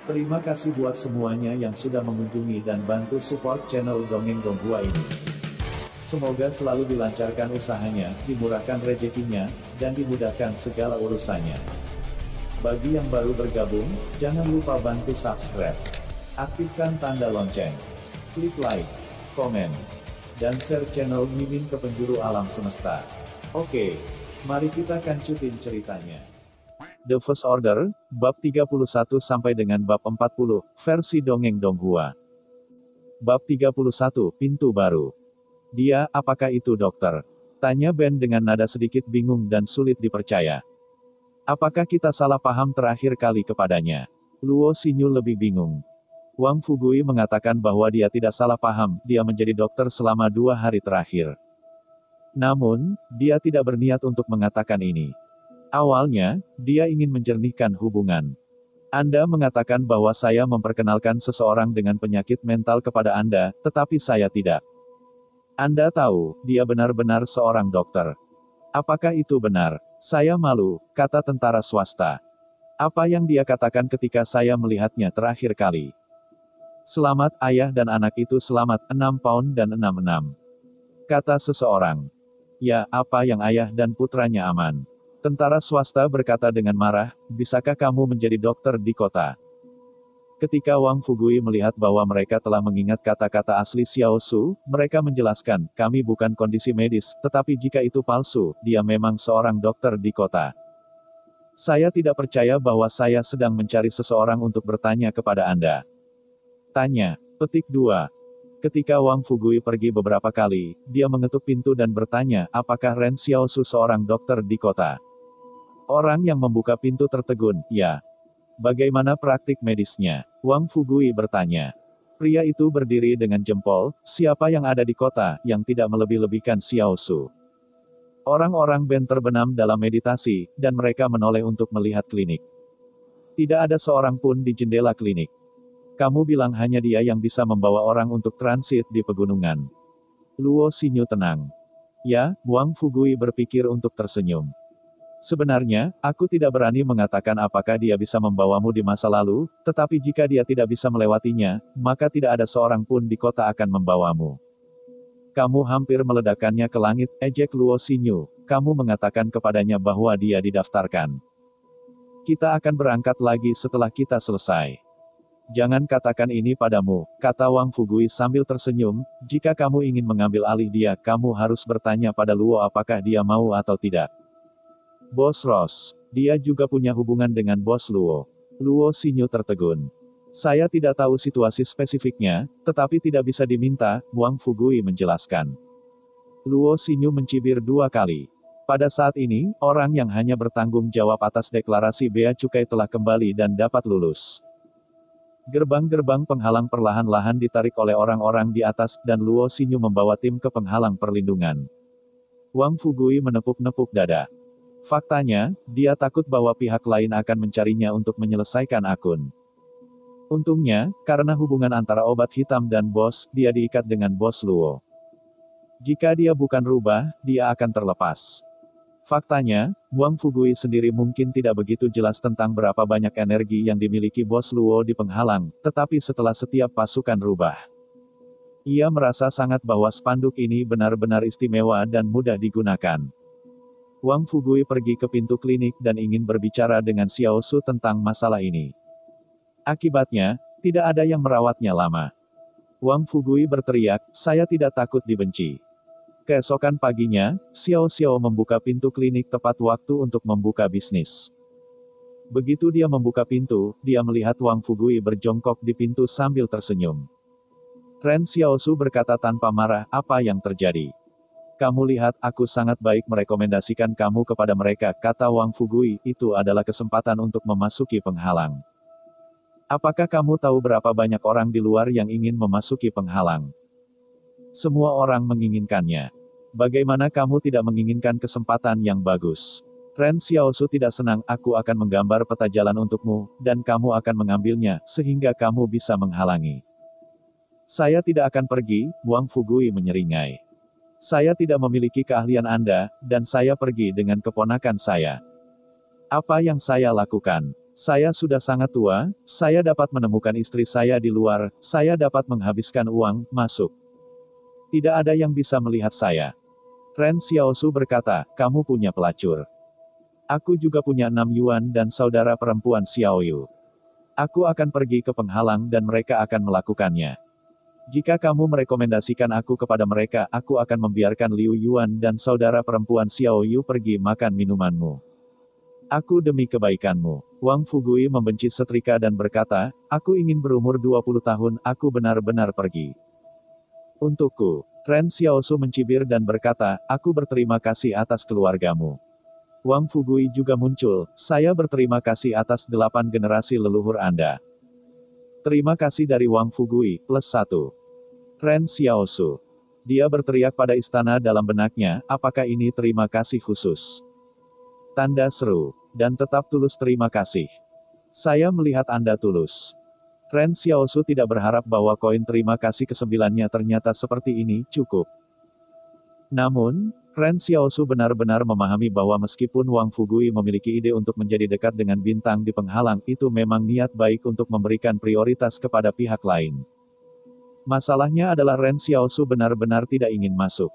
Terima kasih buat semuanya yang sudah mengunjungi dan bantu support channel Dongeng Donghua ini. Semoga selalu dilancarkan usahanya, dimurahkan rezekinya, dan dimudahkan segala urusannya. Bagi yang baru bergabung, jangan lupa bantu subscribe. Aktifkan tanda lonceng. Klik like, komen, dan share channel Mimin ke penjuru alam semesta. Oke, mari kita kancutin ceritanya. The First Order, bab 31 sampai dengan bab 40, versi Dongeng Donghua. Bab 31, Pintu Baru. Dia, apakah itu dokter? Tanya Ben dengan nada sedikit bingung dan sulit dipercaya. Apakah kita salah paham terakhir kali kepadanya? Luo Xinyu lebih bingung. Wang Fugui mengatakan bahwa dia tidak salah paham, dia menjadi dokter selama 2 hari terakhir. Namun, dia tidak berniat untuk mengatakan ini. Awalnya, dia ingin menjernihkan hubungan. Anda mengatakan bahwa saya memperkenalkan seseorang dengan penyakit mental kepada Anda, tetapi saya tidak. Anda tahu, dia benar-benar seorang dokter. Apakah itu benar? Saya malu, kata tentara swasta. Apa yang dia katakan ketika saya melihatnya terakhir kali? Selamat ayah dan anak itu selamat, 6 pound dan 66. Kata seseorang. Ya, apa yang ayah dan putranya aman? Tentara swasta berkata dengan marah, bisakah kamu menjadi dokter di kota? Ketika Wang Fugui melihat bahwa mereka telah mengingat kata-kata asli Xiao Su, mereka menjelaskan, kami bukan kondisi medis, tetapi jika itu palsu, dia memang seorang dokter di kota. Saya tidak percaya bahwa saya sedang mencari seseorang untuk bertanya kepada Anda. Tanya. Petik 2. Ketika Wang Fugui pergi beberapa kali, dia mengetuk pintu dan bertanya, apakah Ren Xiao Su seorang dokter di kota? Orang yang membuka pintu tertegun, ya. Bagaimana praktik medisnya? Wang Fugui bertanya. Pria itu berdiri dengan jempol, siapa yang ada di kota, yang tidak melebih-lebihkan Xiao Su? Orang-orang Ben terbenam dalam meditasi, dan mereka menoleh untuk melihat klinik. Tidak ada seorang pun di jendela klinik. Kamu bilang hanya dia yang bisa membawa orang untuk transit di pegunungan. Luo Xinyu tenang. Ya, Wang Fugui berpikir untuk tersenyum. Sebenarnya, aku tidak berani mengatakan apakah dia bisa membawamu di masa lalu, tetapi jika dia tidak bisa melewatinya, maka tidak ada seorang pun di kota akan membawamu. Kamu hampir meledakkannya ke langit, ejek Luo Xinyu. Kamu mengatakan kepadanya bahwa dia didaftarkan. Kita akan berangkat lagi setelah kita selesai. Jangan katakan ini padamu, kata Wang Fugui sambil tersenyum, jika kamu ingin mengambil alih dia, kamu harus bertanya pada Luo apakah dia mau atau tidak. Bos Ross. Dia juga punya hubungan dengan Bos Luo. Luo Xinyu tertegun. Saya tidak tahu situasi spesifiknya, tetapi tidak bisa diminta, Wang Fugui menjelaskan. Luo Xinyu mencibir 2 kali. Pada saat ini, orang yang hanya bertanggung jawab atas deklarasi bea cukai telah kembali dan dapat lulus. Gerbang-gerbang penghalang perlahan-lahan ditarik oleh orang-orang di atas, dan Luo Xinyu membawa tim ke penghalang perlindungan. Wang Fugui menepuk-nepuk dada. Faktanya, dia takut bahwa pihak lain akan mencarinya untuk menyelesaikan akun. Untungnya, karena hubungan antara obat hitam dan bos, dia diikat dengan bos Luo. Jika dia bukan rubah, dia akan terlepas. Faktanya, Wang Fugui sendiri mungkin tidak begitu jelas tentang berapa banyak energi yang dimiliki bos Luo di penghalang, tetapi setelah setiap pasukan rubah, ia merasa sangat bahwa spanduk ini benar-benar istimewa dan mudah digunakan. Wang Fugui pergi ke pintu klinik dan ingin berbicara dengan Xiao Su tentang masalah ini. Akibatnya, tidak ada yang merawatnya lama. Wang Fugui berteriak, saya tidak takut dibenci. Keesokan paginya, Xiao Xiao membuka pintu klinik tepat waktu untuk membuka bisnis. Begitu dia membuka pintu, dia melihat Wang Fugui berjongkok di pintu sambil tersenyum. Ren Xiao Su berkata tanpa marah, apa yang terjadi? Kamu lihat, aku sangat baik merekomendasikan kamu kepada mereka, kata Wang Fugui, itu adalah kesempatan untuk memasuki penghalang. Apakah kamu tahu berapa banyak orang di luar yang ingin memasuki penghalang? Semua orang menginginkannya. Bagaimana kamu tidak menginginkan kesempatan yang bagus? Ren Xiaosu tidak senang, aku akan menggambar peta jalan untukmu, dan kamu akan mengambilnya, sehingga kamu bisa menghalangi. Saya tidak akan pergi, Wang Fugui menyeringai. Saya tidak memiliki keahlian Anda, dan saya pergi dengan keponakan saya. Apa yang saya lakukan? Saya sudah sangat tua, saya dapat menemukan istri saya di luar, saya dapat menghabiskan uang, masuk. Tidak ada yang bisa melihat saya. Ren Xiaosu berkata, kamu punya pelacur. Aku juga punya 6 Yuan dan saudara perempuan Xiaoyu. Aku akan pergi ke penghalang dan mereka akan melakukannya. Jika kamu merekomendasikan aku kepada mereka, aku akan membiarkan Liu Yuan dan saudara perempuan Xiaoyu pergi makan minumanmu. Aku demi kebaikanmu. Wang Fugui membenci setrika dan berkata, aku ingin berumur 20 tahun, aku benar-benar pergi. Untukku. Ren Xiaosu mencibir dan berkata, aku berterima kasih atas keluargamu. Wang Fugui juga muncul, saya berterima kasih atas 8 generasi leluhur Anda. Terima kasih dari Wang Fugui, +1. Ren Xiaosu. Dia berteriak pada istana dalam benaknya, apakah ini terima kasih khusus? Tanda seru. Dan tetap tulus terima kasih. Saya melihat Anda tulus. Ren Xiaosu tidak berharap bahwa koin terima kasih ke-9-nya ternyata seperti ini, cukup. Namun, Ren Xiaosu benar-benar memahami bahwa meskipun Wang Fugui memiliki ide untuk menjadi dekat dengan bintang di penghalang, itu memang niat baik untuk memberikan prioritas kepada pihak lain. Masalahnya adalah Ren Xiaosu benar-benar tidak ingin masuk.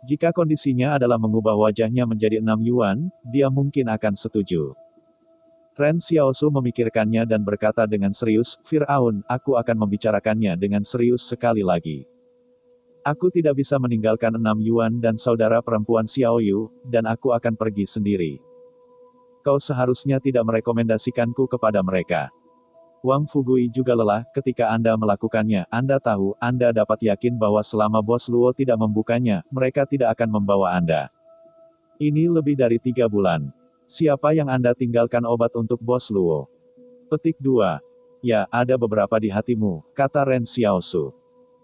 Jika kondisinya adalah mengubah wajahnya menjadi 6 Yuan, dia mungkin akan setuju. Ren Xiaosu memikirkannya dan berkata dengan serius, Fir'aun, aku akan membicarakannya dengan serius sekali lagi. Aku tidak bisa meninggalkan 6 Yuan dan saudara perempuan Xiaoyu, dan aku akan pergi sendiri. Kau seharusnya tidak merekomendasikanku kepada mereka. Wang Fugui juga lelah, ketika Anda melakukannya, Anda tahu, Anda dapat yakin bahwa selama Bos Luo tidak membukanya, mereka tidak akan membawa Anda. Ini lebih dari 3 bulan. Siapa yang Anda tinggalkan obat untuk Bos Luo? Petik 2. Ya, ada beberapa di hatimu, kata Ren Xiaosu.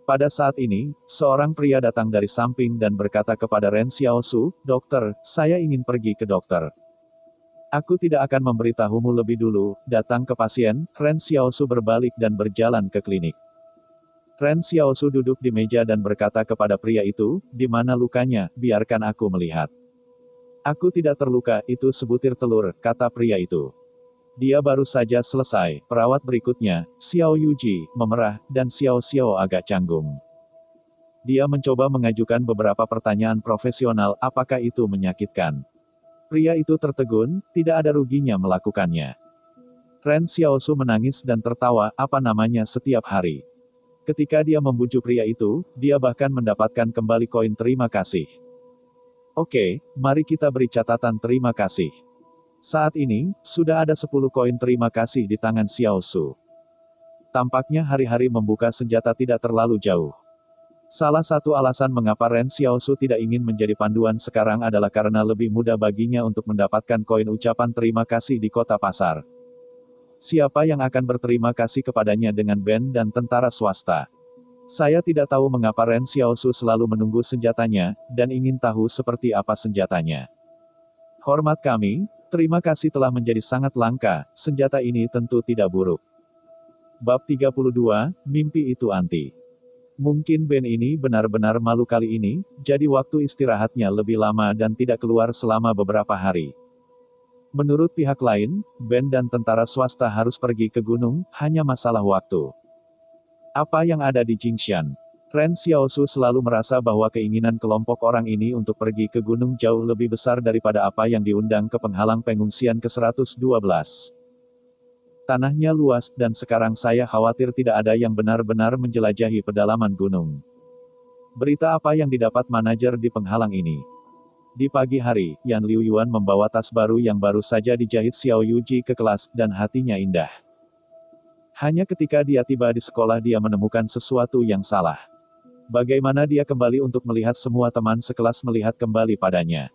Pada saat ini, seorang pria datang dari samping dan berkata kepada Ren Xiaosu, Dokter, saya ingin pergi ke dokter. Aku tidak akan memberitahumu lebih dulu, datang ke pasien, Ren Xiaosu berbalik dan berjalan ke klinik. Ren Xiaosu duduk di meja dan berkata kepada pria itu, di mana lukanya, biarkan aku melihat. Aku tidak terluka, itu sebutir telur, kata pria itu. Dia baru saja selesai, perawat berikutnya, Xiao Yuji, memerah, dan Xiao Xiao agak canggung. Dia mencoba mengajukan beberapa pertanyaan profesional, apakah itu menyakitkan? Pria itu tertegun, tidak ada ruginya melakukannya. Ren Xiaosu menangis dan tertawa, apa namanya setiap hari. Ketika dia membujuk pria itu, dia bahkan mendapatkan kembali koin terima kasih. Oke, mari kita beri catatan terima kasih. Saat ini, sudah ada 10 koin terima kasih di tangan Xiaosu. Tampaknya hari-hari membuka senjata tidak terlalu jauh. Salah satu alasan mengapa Ren Xiaosu tidak ingin menjadi panduan sekarang adalah karena lebih mudah baginya untuk mendapatkan koin ucapan terima kasih di kota pasar. Siapa yang akan berterima kasih kepadanya dengan band dan tentara swasta? Saya tidak tahu mengapa Ren Xiaosu selalu menunggu senjatanya, dan ingin tahu seperti apa senjatanya. Hormat kami, terima kasih telah menjadi sangat langka, senjata ini tentu tidak buruk. Bab 32, Mimpi itu Anti. Mungkin band ini benar-benar malu kali ini, jadi waktu istirahatnya lebih lama dan tidak keluar selama beberapa hari. Menurut pihak lain, band dan tentara swasta harus pergi ke gunung, hanya masalah waktu. Apa yang ada di Jingshan? Ren Xiaosu selalu merasa bahwa keinginan kelompok orang ini untuk pergi ke gunung jauh lebih besar daripada apa yang diundang ke penghalang pengungsian ke-112. Tanahnya luas, dan sekarang saya khawatir tidak ada yang benar-benar menjelajahi pedalaman gunung. Berita apa yang didapat manajer di penghalang ini? Di pagi hari, Yan Liu Yuan membawa tas baru yang baru saja dijahit Xiao Yuji ke kelas, dan hatinya indah. Hanya ketika dia tiba di sekolah dia menemukan sesuatu yang salah. Bagaimana dia kembali untuk melihat semua teman sekelas melihat kembali padanya.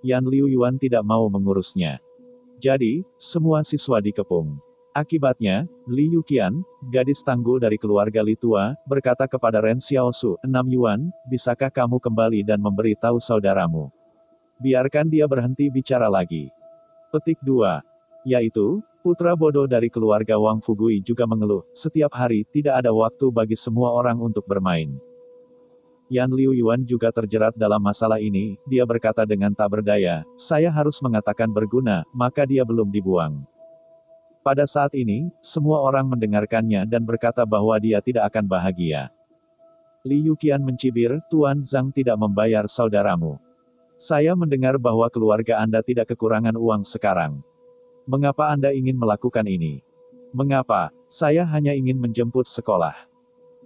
Yan Liu Yuan tidak mau mengurusnya. Jadi, semua siswa dikepung. Akibatnya, Li Yuqian, gadis tangguh dari keluarga Li Tua, berkata kepada Ren Xiaosu, 6 Yuan, bisakah kamu kembali dan memberi tahu saudaramu? Biarkan dia berhenti bicara lagi. Petik 2. Yaitu, putra bodoh dari keluarga Wang Fugui juga mengeluh, setiap hari tidak ada waktu bagi semua orang untuk bermain. Yan Liu Yuan juga terjerat dalam masalah ini, dia berkata dengan tak berdaya, saya harus mengatakan berguna, maka dia belum dibuang. Pada saat ini, semua orang mendengarkannya dan berkata bahwa dia tidak akan bahagia. Li Yuqian mencibir, Tuan Zhang tidak membayar saudaramu. Saya mendengar bahwa keluarga Anda tidak kekurangan uang sekarang. Mengapa Anda ingin melakukan ini? Mengapa? Saya hanya ingin menjemput sekolah.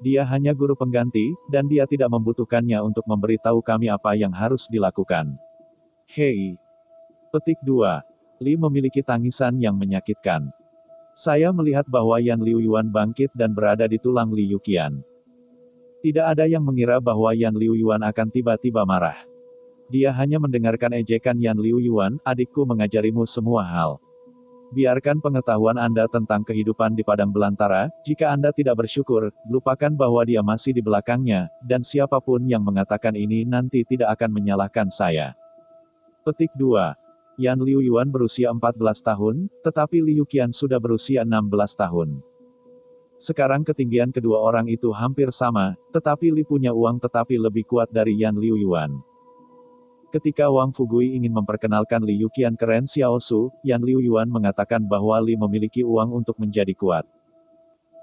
Dia hanya guru pengganti, dan dia tidak membutuhkannya untuk memberitahu kami apa yang harus dilakukan. Hei. Petik 2. Li memiliki tangisan yang menyakitkan. Saya melihat bahwa Yan Liuyuan bangkit dan berada di tulang Li Yuqian. Tidak ada yang mengira bahwa Yan Liuyuan akan tiba-tiba marah. Dia hanya mendengarkan ejekan Yan Liuyuan, adikku mengajarimu semua hal. Biarkan pengetahuan Anda tentang kehidupan di padang belantara, jika Anda tidak bersyukur, lupakan bahwa dia masih di belakangnya, dan siapapun yang mengatakan ini nanti tidak akan menyalahkan saya. Petik 2. Yan Liuyuan berusia 14 tahun, tetapi Li Yuqian sudah berusia 16 tahun. Sekarang ketinggian kedua orang itu hampir sama, tetapi Li punya uang tetapi lebih kuat dari Yan Liuyuan. Ketika Wang Fugui ingin memperkenalkan Li Yuqian ke Ren Xiaosu, Yan Liuyuan mengatakan bahwa Li memiliki uang untuk menjadi kuat.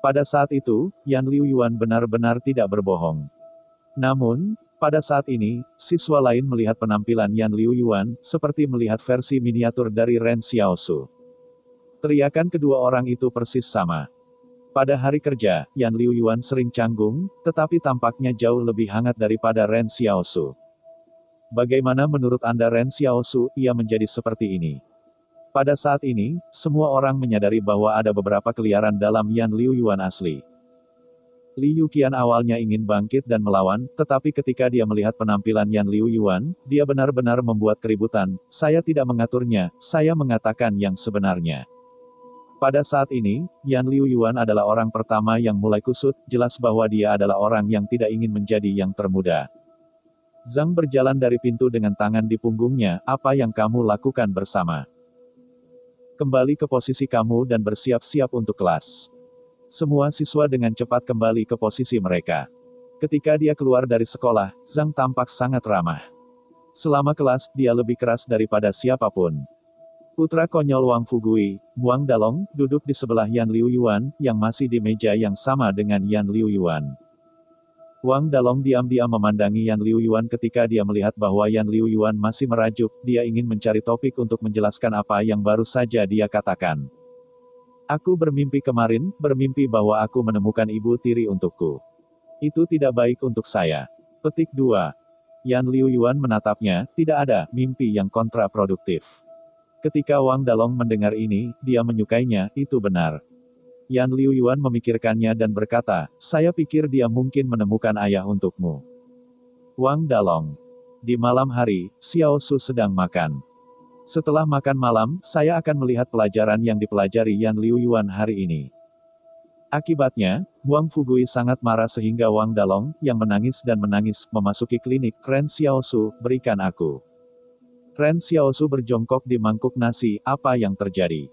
Pada saat itu, Yan Liuyuan benar-benar tidak berbohong. Namun, pada saat ini, siswa lain melihat penampilan Yan Liuyuan, seperti melihat versi miniatur dari Ren Xiaosu. Teriakan kedua orang itu persis sama. Pada hari kerja, Yan Liuyuan sering canggung, tetapi tampaknya jauh lebih hangat daripada Ren Xiaosu. Bagaimana menurut Anda Ren Xiaosu, ia menjadi seperti ini? Pada saat ini, semua orang menyadari bahwa ada beberapa keliaran dalam Yan Liuyuan asli. Li Yuqian awalnya ingin bangkit dan melawan, tetapi ketika dia melihat penampilan Yan Liuyuan, dia benar-benar membuat keributan. Saya tidak mengaturnya, saya mengatakan yang sebenarnya. Pada saat ini, Yan Liuyuan adalah orang pertama yang mulai kusut, jelas bahwa dia adalah orang yang tidak ingin menjadi yang termuda. Zhang berjalan dari pintu dengan tangan di punggungnya, apa yang kamu lakukan bersama? Kembali ke posisi kamu dan bersiap-siap untuk kelas. Semua siswa dengan cepat kembali ke posisi mereka. Ketika dia keluar dari sekolah, Zhang tampak sangat ramah. Selama kelas, dia lebih keras daripada siapapun. Putra konyol Wang Fugui, Wang Dalong, duduk di sebelah Yan Liuyuan, yang masih di meja yang sama dengan Yan Liuyuan. Wang Dalong diam-diam memandangi Yan Liuyuan ketika dia melihat bahwa Yan Liuyuan masih merajuk, dia ingin mencari topik untuk menjelaskan apa yang baru saja dia katakan. Aku bermimpi kemarin, bermimpi bahwa aku menemukan ibu tiri untukku. Itu tidak baik untuk saya. Petik 2. Yan Liuyuan menatapnya, tidak ada mimpi yang kontraproduktif. Ketika Wang Dalong mendengar ini, dia menyukainya, itu benar. Yan Liuyuan memikirkannya dan berkata, saya pikir dia mungkin menemukan ayah untukmu. Wang Dalong. Di malam hari, Xiao Su sedang makan. Setelah makan malam, saya akan melihat pelajaran yang dipelajari Yan Liuyuan hari ini. Akibatnya, Wang Fugui sangat marah sehingga Wang Dalong, yang menangis dan menangis, memasuki klinik. Ren Xiao Su, berikan aku. Ren Xiao Su berjongkok di mangkuk nasi, apa yang terjadi?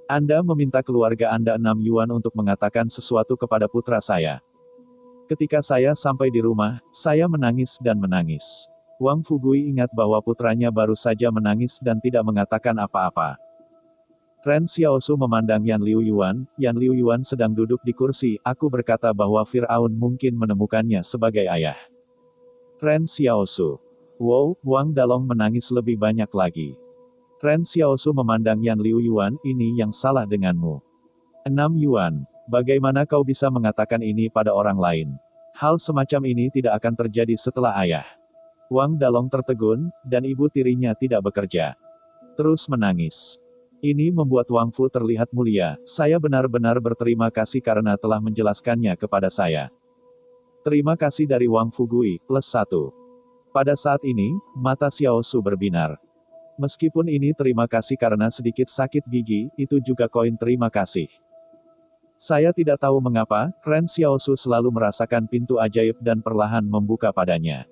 Anda meminta keluarga Anda 6 yuan untuk mengatakan sesuatu kepada putra saya. Ketika saya sampai di rumah, saya menangis dan menangis. Wang Fugui ingat bahwa putranya baru saja menangis dan tidak mengatakan apa-apa. Ren Xiaosu memandang Yan Liuyuan sedang duduk di kursi, aku berkata bahwa Fir'aun mungkin menemukannya sebagai ayah. Ren Xiaosu. Wow, Wang Dalong menangis lebih banyak lagi. Ren Xiaosu memandang Yan Liuyuan, ini yang salah denganmu. 6 yuan. Bagaimana kau bisa mengatakan ini pada orang lain? Hal semacam ini tidak akan terjadi setelah ayah. Wang Dalong tertegun, dan ibu tirinya tidak bekerja. Terus menangis. Ini membuat Wang Fu terlihat mulia, saya benar-benar berterima kasih karena telah menjelaskannya kepada saya. Terima kasih dari Wang Fugui, +1. Pada saat ini, mata Xiao Su berbinar. Meskipun ini terima kasih karena sedikit sakit gigi, itu juga koin terima kasih. Saya tidak tahu mengapa, Ren Xiaosu selalu merasakan pintu ajaib dan perlahan membuka padanya.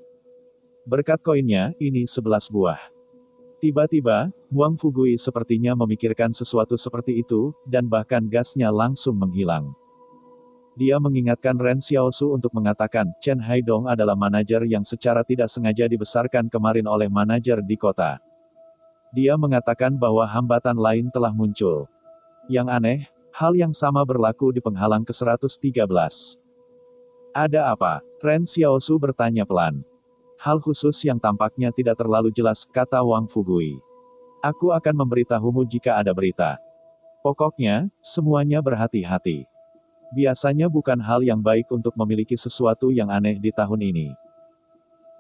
Berkat koinnya, ini 11 buah. Tiba-tiba, Wang Fugui sepertinya memikirkan sesuatu seperti itu, dan bahkan gasnya langsung menghilang. Dia mengingatkan Ren Xiaosu untuk mengatakan, Chen Haidong adalah manajer yang secara tidak sengaja dibesarkan kemarin oleh manajer di kota. Dia mengatakan bahwa hambatan lain telah muncul. Yang aneh, hal yang sama berlaku di penghalang ke-113. Ada apa? Ren Xiaosu bertanya pelan. Hal khusus yang tampaknya tidak terlalu jelas, kata Wang Fugui. Aku akan memberitahumu jika ada berita. Pokoknya, semuanya berhati-hati. Biasanya bukan hal yang baik untuk memiliki sesuatu yang aneh di tahun ini.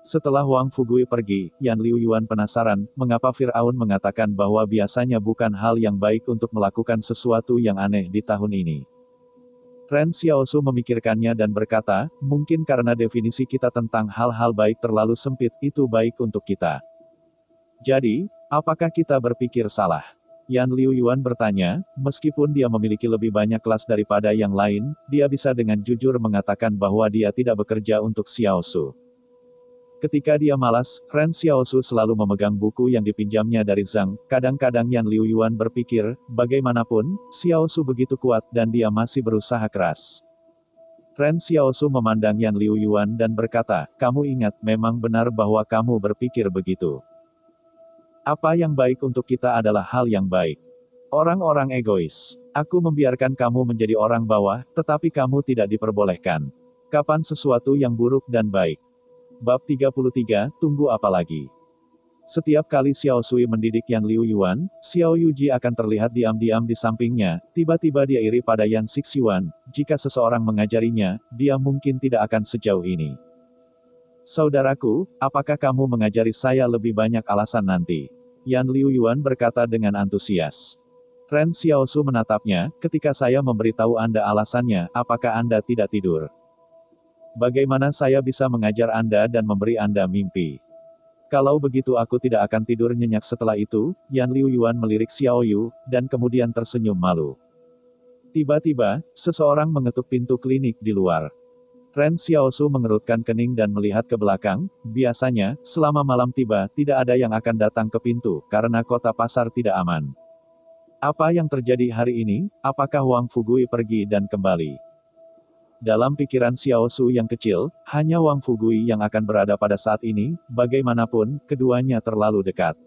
Setelah Wang Fugui pergi, Yan Liuyuan penasaran, mengapa Firaun mengatakan bahwa biasanya bukan hal yang baik untuk melakukan sesuatu yang aneh di tahun ini. Ren Xiaosu memikirkannya dan berkata, mungkin karena definisi kita tentang hal-hal baik terlalu sempit, itu baik untuk kita. Jadi, apakah kita berpikir salah? Yan Liuyuan bertanya, meskipun dia memiliki lebih banyak kelas daripada yang lain, dia bisa dengan jujur mengatakan bahwa dia tidak bekerja untuk Xiaosu. Ketika dia malas, Ren Xiaosu selalu memegang buku yang dipinjamnya dari Zhang. Kadang-kadang Yan Liuyuan berpikir, bagaimanapun, Xiaosu begitu kuat dan dia masih berusaha keras. Ren Xiaosu memandang Yan Liuyuan dan berkata, kamu ingat, memang benar bahwa kamu berpikir begitu. Apa yang baik untuk kita adalah hal yang baik. Orang-orang egois. Aku membiarkan kamu menjadi orang bawah, tetapi kamu tidak diperbolehkan. Kapan sesuatu yang buruk dan baik? Bab 33, tunggu apa lagi? Setiap kali Xiao Sui mendidik Yan Liuyuan, Xiao Yuji akan terlihat diam-diam di sampingnya, tiba-tiba dia iri pada Yan Xixiuan, jika seseorang mengajarinya, dia mungkin tidak akan sejauh ini. Saudaraku, apakah kamu mengajari saya lebih banyak alasan nanti? Yan Liuyuan berkata dengan antusias. Ren Xiaosu menatapnya, ketika saya memberitahu Anda alasannya, apakah Anda tidak tidur? Bagaimana saya bisa mengajar Anda dan memberi Anda mimpi? Kalau begitu aku tidak akan tidur nyenyak setelah itu, Yan Liuyuan melirik Xiao Yu, dan kemudian tersenyum malu. Tiba-tiba, seseorang mengetuk pintu klinik di luar. Ren Xiaosu mengerutkan kening dan melihat ke belakang, biasanya, selama malam tiba, tidak ada yang akan datang ke pintu, karena kota pasar tidak aman. Apa yang terjadi hari ini? Apakah Wang Fugui pergi dan kembali? Dalam pikiran Xiaosu yang kecil, hanya Wang Fugui yang akan berada pada saat ini, bagaimanapun, keduanya terlalu dekat.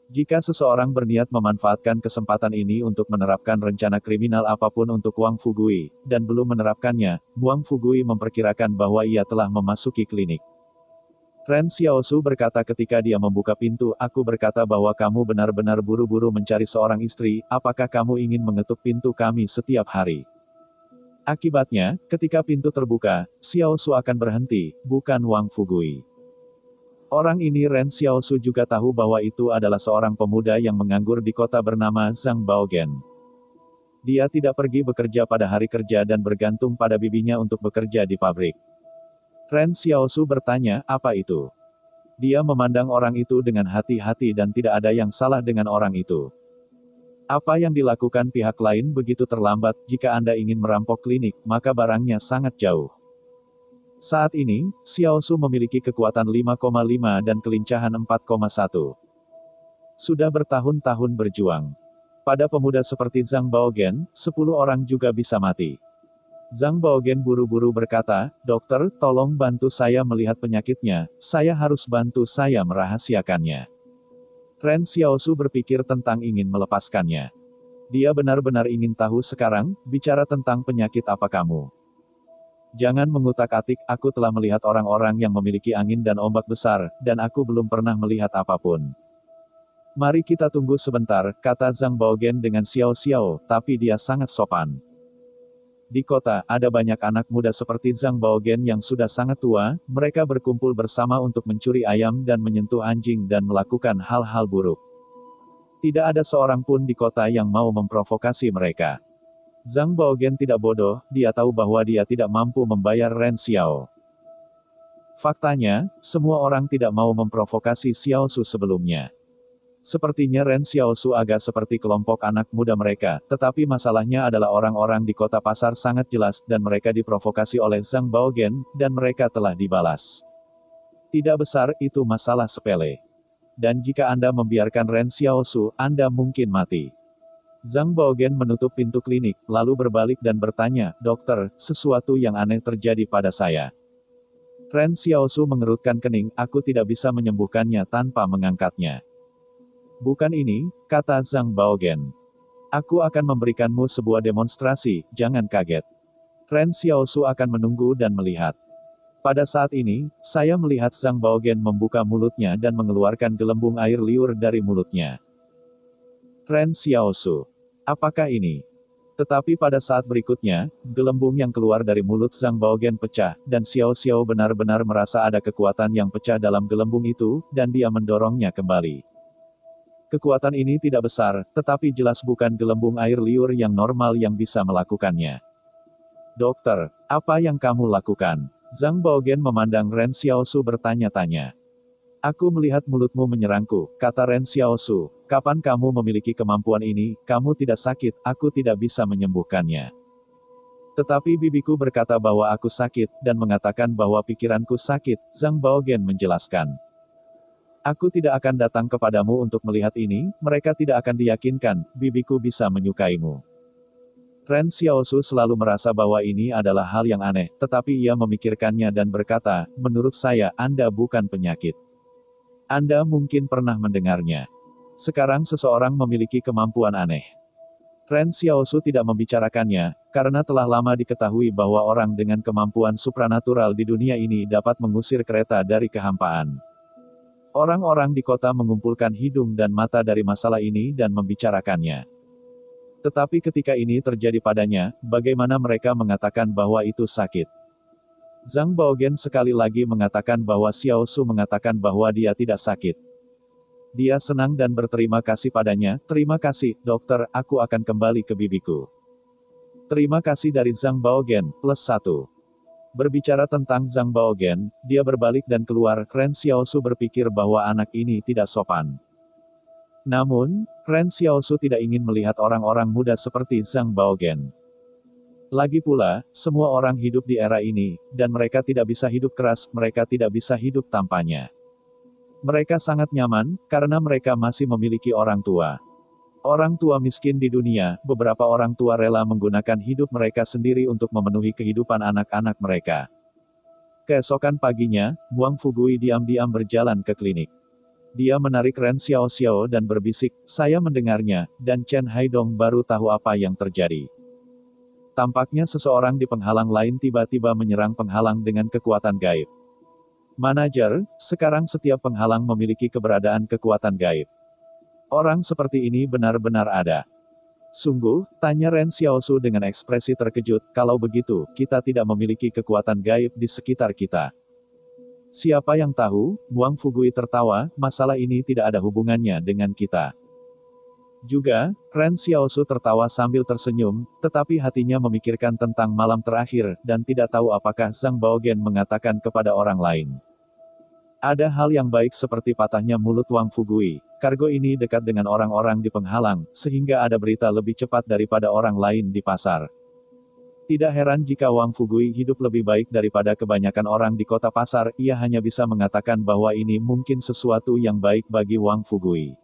Jika seseorang berniat memanfaatkan kesempatan ini untuk menerapkan rencana kriminal apapun untuk Wang Fugui, dan belum menerapkannya, Wang Fugui memperkirakan bahwa ia telah memasuki klinik. Ren Xiaosu berkata ketika dia membuka pintu, aku berkata bahwa kamu benar-benar buru-buru mencari seorang istri, apakah kamu ingin mengetuk pintu kami setiap hari? Akibatnya, ketika pintu terbuka, Xiaosu akan berhenti, bukan Wang Fugui. Orang ini Ren Xiaosu juga tahu bahwa itu adalah seorang pemuda yang menganggur di kota bernama Zhang Baogen. Dia tidak pergi bekerja pada hari kerja dan bergantung pada bibinya untuk bekerja di pabrik. Ren Xiaosu bertanya, apa itu? Dia memandang orang itu dengan hati-hati dan tidak ada yang salah dengan orang itu. Apa yang dilakukan pihak lain begitu terlambat, jika Anda ingin merampok klinik, maka barangnya sangat jauh. Saat ini, Xiaosu memiliki kekuatan 5,5 dan kelincahan 4,1. Sudah bertahun-tahun berjuang. Pada pemuda seperti Zhang Baogen, 10 orang juga bisa mati. Zhang Baogen buru-buru berkata, dokter, tolong bantu saya melihat penyakitnya, saya harus bantu saya merahasiakannya. Ren Xiaosu berpikir tentang ingin melepaskannya. Dia benar-benar ingin tahu sekarang, bicara tentang penyakit apa kamu. Jangan mengutak-atik, aku telah melihat orang-orang yang memiliki angin dan ombak besar, dan aku belum pernah melihat apapun. Mari kita tunggu sebentar, kata Zhang Baogen dengan Xiao-Xiao, tapi dia sangat sopan. Di kota, ada banyak anak muda seperti Zhang Baogen yang sudah sangat tua, mereka berkumpul bersama untuk mencuri ayam dan menyentuh anjing dan melakukan hal-hal buruk. Tidak ada seorang pun di kota yang mau memprovokasi mereka. Zhang Baogen tidak bodoh, dia tahu bahwa dia tidak mampu membayar Ren Xiao. Faktanya, semua orang tidak mau memprovokasi Xiaosu sebelumnya. Sepertinya Ren Xiaosu agak seperti kelompok anak muda mereka, tetapi masalahnya adalah orang-orang di kota pasar sangat jelas, dan mereka diprovokasi oleh Zhang Baogen, dan mereka telah dibalas. Tidak besar, itu masalah sepele. Dan jika Anda membiarkan Ren Xiaosu, Anda mungkin mati. Zhang Baogen menutup pintu klinik, lalu berbalik dan bertanya, dokter, sesuatu yang aneh terjadi pada saya. Ren Xiaosu mengerutkan kening, aku tidak bisa menyembuhkannya tanpa mengangkatnya. Bukan ini, kata Zhang Baogen. Aku akan memberikanmu sebuah demonstrasi, jangan kaget. Ren Xiaosu akan menunggu dan melihat. Pada saat ini, saya melihat Zhang Baogen membuka mulutnya dan mengeluarkan gelembung air liur dari mulutnya. Ren Xiaosu. Apakah ini? Tetapi pada saat berikutnya, gelembung yang keluar dari mulut Zhang Baogen pecah, dan Xiao Xiao benar-benar merasa ada kekuatan yang pecah dalam gelembung itu, dan dia mendorongnya kembali. Kekuatan ini tidak besar, tetapi jelas bukan gelembung air liur yang normal yang bisa melakukannya. Dokter, apa yang kamu lakukan? Zhang Baogen memandang Ren Xiaosu bertanya-tanya. Aku melihat mulutmu menyerangku, kata Ren Xiaosu. Kapan kamu memiliki kemampuan ini, kamu tidak sakit, aku tidak bisa menyembuhkannya. Tetapi bibiku berkata bahwa aku sakit, dan mengatakan bahwa pikiranku sakit, Zhang Baogen menjelaskan. Aku tidak akan datang kepadamu untuk melihat ini, mereka tidak akan diyakinkan, bibiku bisa menyukaimu. Ren Xiaosu selalu merasa bahwa ini adalah hal yang aneh, tetapi ia memikirkannya dan berkata, menurut saya, Anda bukan penyakit. Anda mungkin pernah mendengarnya. Sekarang seseorang memiliki kemampuan aneh. Ren Xiaosu tidak membicarakannya, karena telah lama diketahui bahwa orang dengan kemampuan supranatural di dunia ini dapat mengusir kereta dari kehampaan. Orang-orang di kota mengumpulkan hidung dan mata dari masalah ini dan membicarakannya. Tetapi ketika ini terjadi padanya, bagaimana mereka mengatakan bahwa itu sakit? Zhang Baogen sekali lagi mengatakan bahwa Xiao Su mengatakan bahwa dia tidak sakit. Dia senang dan berterima kasih padanya, terima kasih, dokter, aku akan kembali ke bibiku. Terima kasih dari Zhang Baogen, +1. Berbicara tentang Zhang Baogen, dia berbalik dan keluar, Ren Xiao Su berpikir bahwa anak ini tidak sopan. Namun, Ren Xiaosu tidak ingin melihat orang-orang muda seperti Zhang Baogen. Lagi pula, semua orang hidup di era ini, dan mereka tidak bisa hidup keras, mereka tidak bisa hidup tanpanya. Mereka sangat nyaman, karena mereka masih memiliki orang tua. Orang tua miskin di dunia, beberapa orang tua rela menggunakan hidup mereka sendiri untuk memenuhi kehidupan anak-anak mereka. Keesokan paginya, Wang Fugui diam-diam berjalan ke klinik. Dia menarik Ren Xiao Xiao dan berbisik, saya mendengarnya, dan Chen Haidong baru tahu apa yang terjadi. Tampaknya seseorang di penghalang lain tiba-tiba menyerang penghalang dengan kekuatan gaib. Manajer, sekarang setiap penghalang memiliki keberadaan kekuatan gaib. Orang seperti ini benar-benar ada. Sungguh, tanya Ren Xiaosu dengan ekspresi terkejut, kalau begitu, kita tidak memiliki kekuatan gaib di sekitar kita. Siapa yang tahu, Wang Fugui tertawa, masalah ini tidak ada hubungannya dengan kita. Juga, Ren Xiaosu tertawa sambil tersenyum, tetapi hatinya memikirkan tentang malam terakhir, dan tidak tahu apakah Zhang Baogen mengatakan kepada orang lain. Ada hal yang baik seperti patahnya mulut Wang Fugui, kargo ini dekat dengan orang-orang di penghalang, sehingga ada berita lebih cepat daripada orang lain di pasar. Tidak heran jika Wang Fugui hidup lebih baik daripada kebanyakan orang di kota pasar, ia hanya bisa mengatakan bahwa ini mungkin sesuatu yang baik bagi Wang Fugui.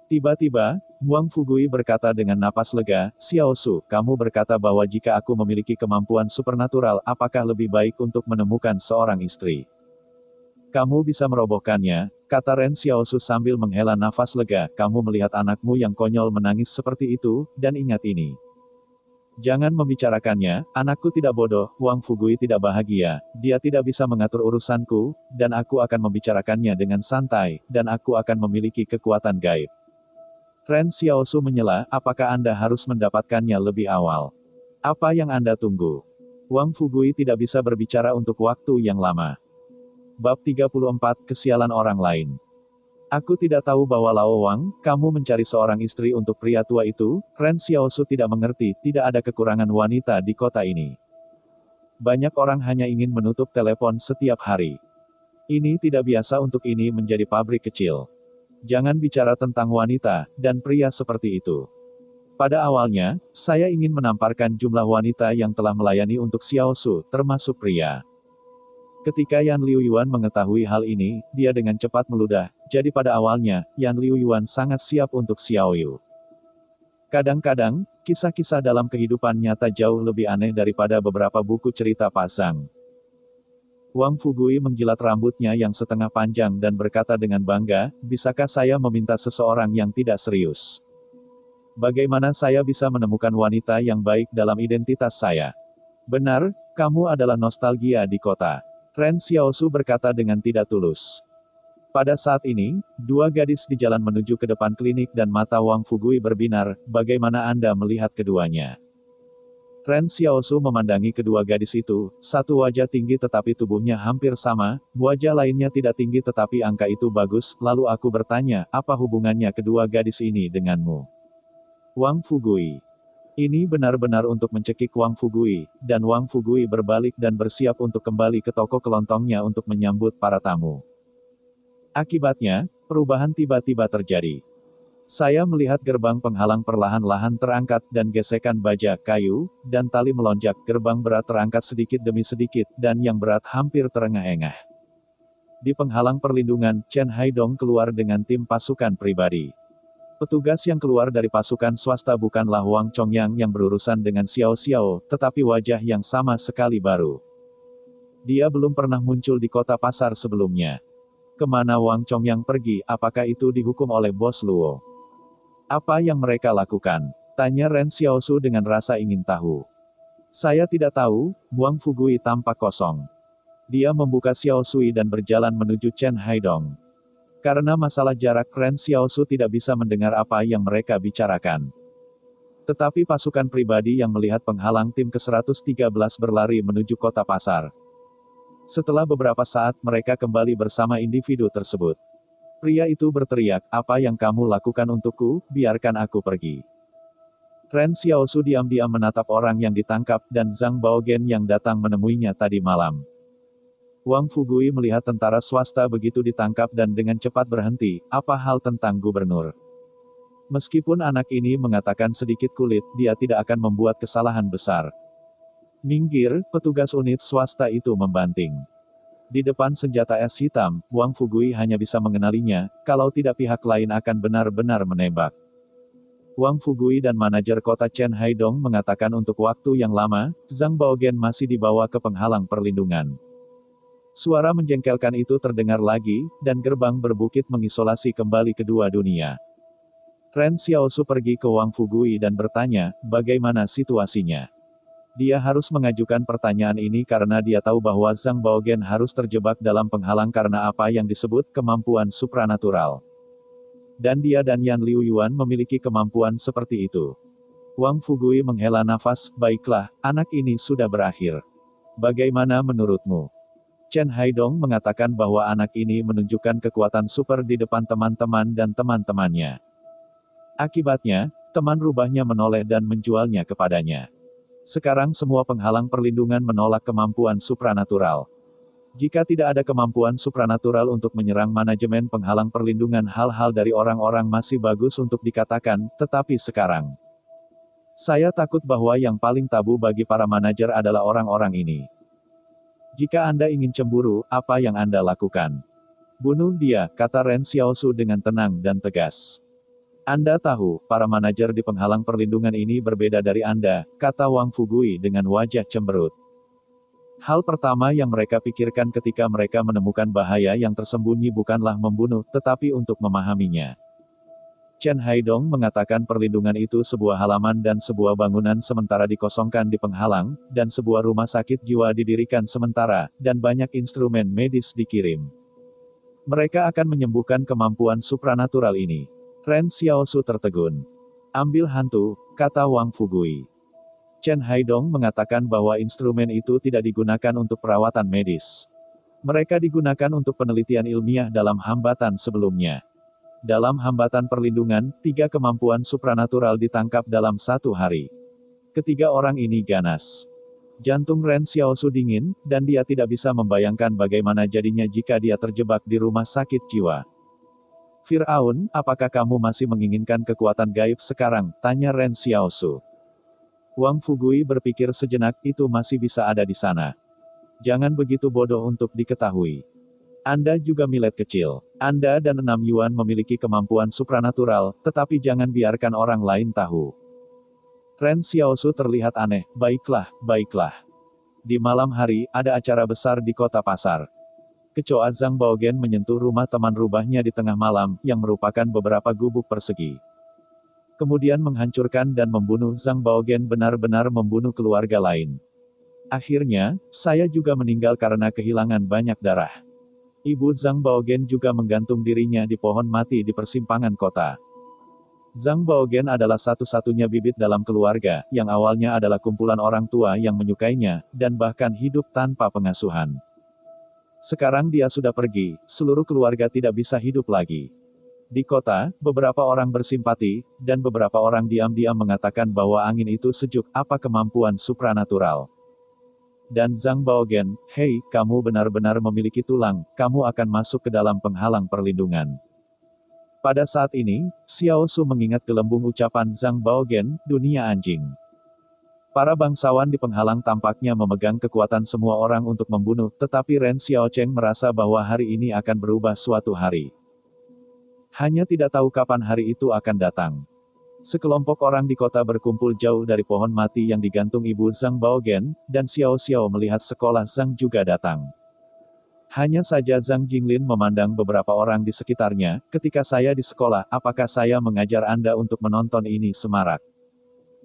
Tiba-tiba, Wang Fugui berkata dengan napas lega, Xiao Su, kamu berkata bahwa jika aku memiliki kemampuan supernatural, apakah lebih baik untuk menemukan seorang istri? Kamu bisa merobohkannya, kata Ren Xiao Su sambil menghela nafas lega, kamu melihat anakmu yang konyol menangis seperti itu, dan ingat ini. Jangan membicarakannya, anakku tidak bodoh, Wang Fugui tidak bahagia, dia tidak bisa mengatur urusanku, dan aku akan membicarakannya dengan santai, dan aku akan memiliki kekuatan gaib. Ren Xiaosu menyela, apakah Anda harus mendapatkannya lebih awal? Apa yang Anda tunggu? Wang Fugui tidak bisa berbicara untuk waktu yang lama. Bab 34, Kesialan Orang Lain. Aku tidak tahu bahwa Lao Wang, kamu mencari seorang istri untuk pria tua itu, Ren Xiaosu tidak mengerti, tidak ada kekurangan wanita di kota ini. Banyak orang hanya ingin menutup telepon setiap hari. Ini tidak biasa untuk ini menjadi pabrik kecil. Jangan bicara tentang wanita, dan pria seperti itu. Pada awalnya, saya ingin menamparkan jumlah wanita yang telah melayani untuk Xiaosu, termasuk pria. Ketika Yan Liu Yuan mengetahui hal ini, dia dengan cepat meludah, jadi pada awalnya, Yan Liu Yuan sangat siap untuk Xiao Yu. Kadang-kadang, kisah-kisah dalam kehidupan nyata jauh lebih aneh daripada beberapa buku cerita pasang. Wang Fugui menjilat rambutnya yang setengah panjang dan berkata dengan bangga, bisakah saya meminta seseorang yang tidak serius? Bagaimana saya bisa menemukan wanita yang baik dalam identitas saya? Benar, kamu adalah nostalgia di kota. Ren Xiaosu berkata dengan tidak tulus. Pada saat ini, dua gadis di jalan menuju ke depan klinik dan mata Wang Fugui berbinar, bagaimana Anda melihat keduanya? Ren Xiaosu memandangi kedua gadis itu, satu wajah tinggi tetapi tubuhnya hampir sama, wajah lainnya tidak tinggi tetapi angka itu bagus, lalu aku bertanya, apa hubungannya kedua gadis ini denganmu? Wang Fugui. Ini benar-benar untuk mencekik Wang Fugui, dan Wang Fugui berbalik dan bersiap untuk kembali ke toko kelontongnya untuk menyambut para tamu. Akibatnya, perubahan tiba-tiba terjadi. Saya melihat gerbang penghalang perlahan-lahan terangkat dan gesekan baja, kayu, dan tali melonjak, gerbang berat terangkat sedikit demi sedikit, dan yang berat hampir terengah-engah. Di penghalang perlindungan, Chen Haidong keluar dengan tim pasukan pribadi. Petugas yang keluar dari pasukan swasta bukanlah Wang Chongyang yang berurusan dengan Xiao Xiao, tetapi wajah yang sama sekali baru. Dia belum pernah muncul di kota pasar sebelumnya. Kemana Wang Chongyang pergi, apakah itu dihukum oleh Bos Luo? Apa yang mereka lakukan? Tanya Ren Xiaosu dengan rasa ingin tahu. Saya tidak tahu, Wang Fugui tampak kosong. Dia membuka Xiaosui dan berjalan menuju Chen Haidong. Karena masalah jarak, Ren Xiaosu tidak bisa mendengar apa yang mereka bicarakan. Tetapi pasukan pribadi yang melihat penghalang tim ke-113 berlari menuju kota pasar. Setelah beberapa saat, mereka kembali bersama individu tersebut. Pria itu berteriak, apa yang kamu lakukan untukku, biarkan aku pergi. Ren Xiaosu diam-diam menatap orang yang ditangkap, dan Zhang Baogen yang datang menemuinya tadi malam. Wang Fugui melihat tentara swasta begitu ditangkap dan dengan cepat berhenti, apa hal tentang gubernur? Meskipun anak ini mengatakan sedikit kulit, dia tidak akan membuat kesalahan besar. Minggir, petugas unit swasta itu membanting. Di depan senjata es hitam, Wang Fugui hanya bisa mengenalinya, kalau tidak pihak lain akan benar-benar menembak. Wang Fugui dan manajer kota Chen Haidong mengatakan untuk waktu yang lama, Zhang Baogen masih dibawa ke penghalang perlindungan. Suara menjengkelkan itu terdengar lagi, dan gerbang berbukit mengisolasi kembali kedua dunia. Ren Xiaosu pergi ke Wang Fugui dan bertanya, bagaimana situasinya? Dia harus mengajukan pertanyaan ini karena dia tahu bahwa Zhang Baogen harus terjebak dalam penghalang karena apa yang disebut kemampuan supranatural. Dan dia dan Yan Liu Yuan memiliki kemampuan seperti itu. Wang Fugui menghela nafas, baiklah, anak ini sudah berakhir. Bagaimana menurutmu? Chen Haidong mengatakan bahwa anak ini menunjukkan kekuatan super di depan teman-teman dan teman-temannya. Akibatnya, teman rubahnya menoleh dan menjualnya kepadanya. Sekarang semua penghalang perlindungan menolak kemampuan supranatural. Jika tidak ada kemampuan supranatural untuk menyerang manajemen penghalang perlindungan, hal-hal dari orang-orang masih bagus untuk dikatakan, tetapi sekarang. Saya takut bahwa yang paling tabu bagi para manajer adalah orang-orang ini. Jika Anda ingin cemburu, apa yang Anda lakukan? Bunuh dia, kata Ren Xiaosu dengan tenang dan tegas. Anda tahu, para manajer di penghalang perlindungan ini berbeda dari Anda, kata Wang Fugui dengan wajah cemberut. Hal pertama yang mereka pikirkan ketika mereka menemukan bahaya yang tersembunyi bukanlah membunuh, tetapi untuk memahaminya. Chen Haidong mengatakan perlindungan itu sebuah halaman dan sebuah bangunan sementara dikosongkan di penghalang, dan sebuah rumah sakit jiwa didirikan sementara, dan banyak instrumen medis dikirim. Mereka akan menyembuhkan kemampuan supranatural ini. Ren Xiaosu tertegun. Ambil hantu, kata Wang Fugui. Chen Haidong mengatakan bahwa instrumen itu tidak digunakan untuk perawatan medis. Mereka digunakan untuk penelitian ilmiah dalam hambatan sebelumnya. Dalam hambatan perlindungan, 3 kemampuan supranatural ditangkap dalam 1 hari. Ketiga orang ini ganas. Jantung Ren Xiaosu dingin, dan dia tidak bisa membayangkan bagaimana jadinya jika dia terjebak di rumah sakit jiwa. Firaun, apakah kamu masih menginginkan kekuatan gaib sekarang? Tanya Ren Xiaosu. Wang Fugui berpikir sejenak, itu masih bisa ada di sana. Jangan begitu bodoh untuk diketahui. Anda juga milet kecil. Anda dan 6 Yuan memiliki kemampuan supranatural, tetapi jangan biarkan orang lain tahu. Ren Xiaosu terlihat aneh, baiklah, baiklah. Di malam hari, ada acara besar di kota pasar. Kecoa Zhang Baogen menyentuh rumah teman rubahnya di tengah malam, yang merupakan beberapa gubuk persegi. Kemudian menghancurkan dan membunuh Zhang Baogen, benar-benar membunuh keluarga lain. Akhirnya, saya juga meninggal karena kehilangan banyak darah. Ibu Zhang Baogen juga menggantung dirinya di pohon mati di persimpangan kota. Zhang Baogen adalah satu-satunya bibit dalam keluarga, yang awalnya adalah kumpulan orang tua yang menyukainya, dan bahkan hidup tanpa pengasuhan. Sekarang dia sudah pergi, seluruh keluarga tidak bisa hidup lagi. Di kota, beberapa orang bersimpati, dan beberapa orang diam-diam mengatakan bahwa angin itu sejuk, apa kemampuan supranatural. Dan Zhang Baogen, hei, kamu benar-benar memiliki tulang, kamu akan masuk ke dalam penghalang perlindungan. Pada saat ini, Xiao Su mengingat gelembung ucapan Zhang Baogen, dunia anjing. Para bangsawan di penghalang tampaknya memegang kekuatan semua orang untuk membunuh, tetapi Ren Xiaocheng merasa bahwa hari ini akan berubah suatu hari. Hanya tidak tahu kapan hari itu akan datang. Sekelompok orang di kota berkumpul jauh dari pohon mati yang digantung ibu Zhang Baogen, dan Xiao Xiao melihat sekolah Zhang juga datang. Hanya saja Zhang Jinglin memandang beberapa orang di sekitarnya, ketika saya di sekolah, apakah saya mengajar Anda untuk menonton ini semarak?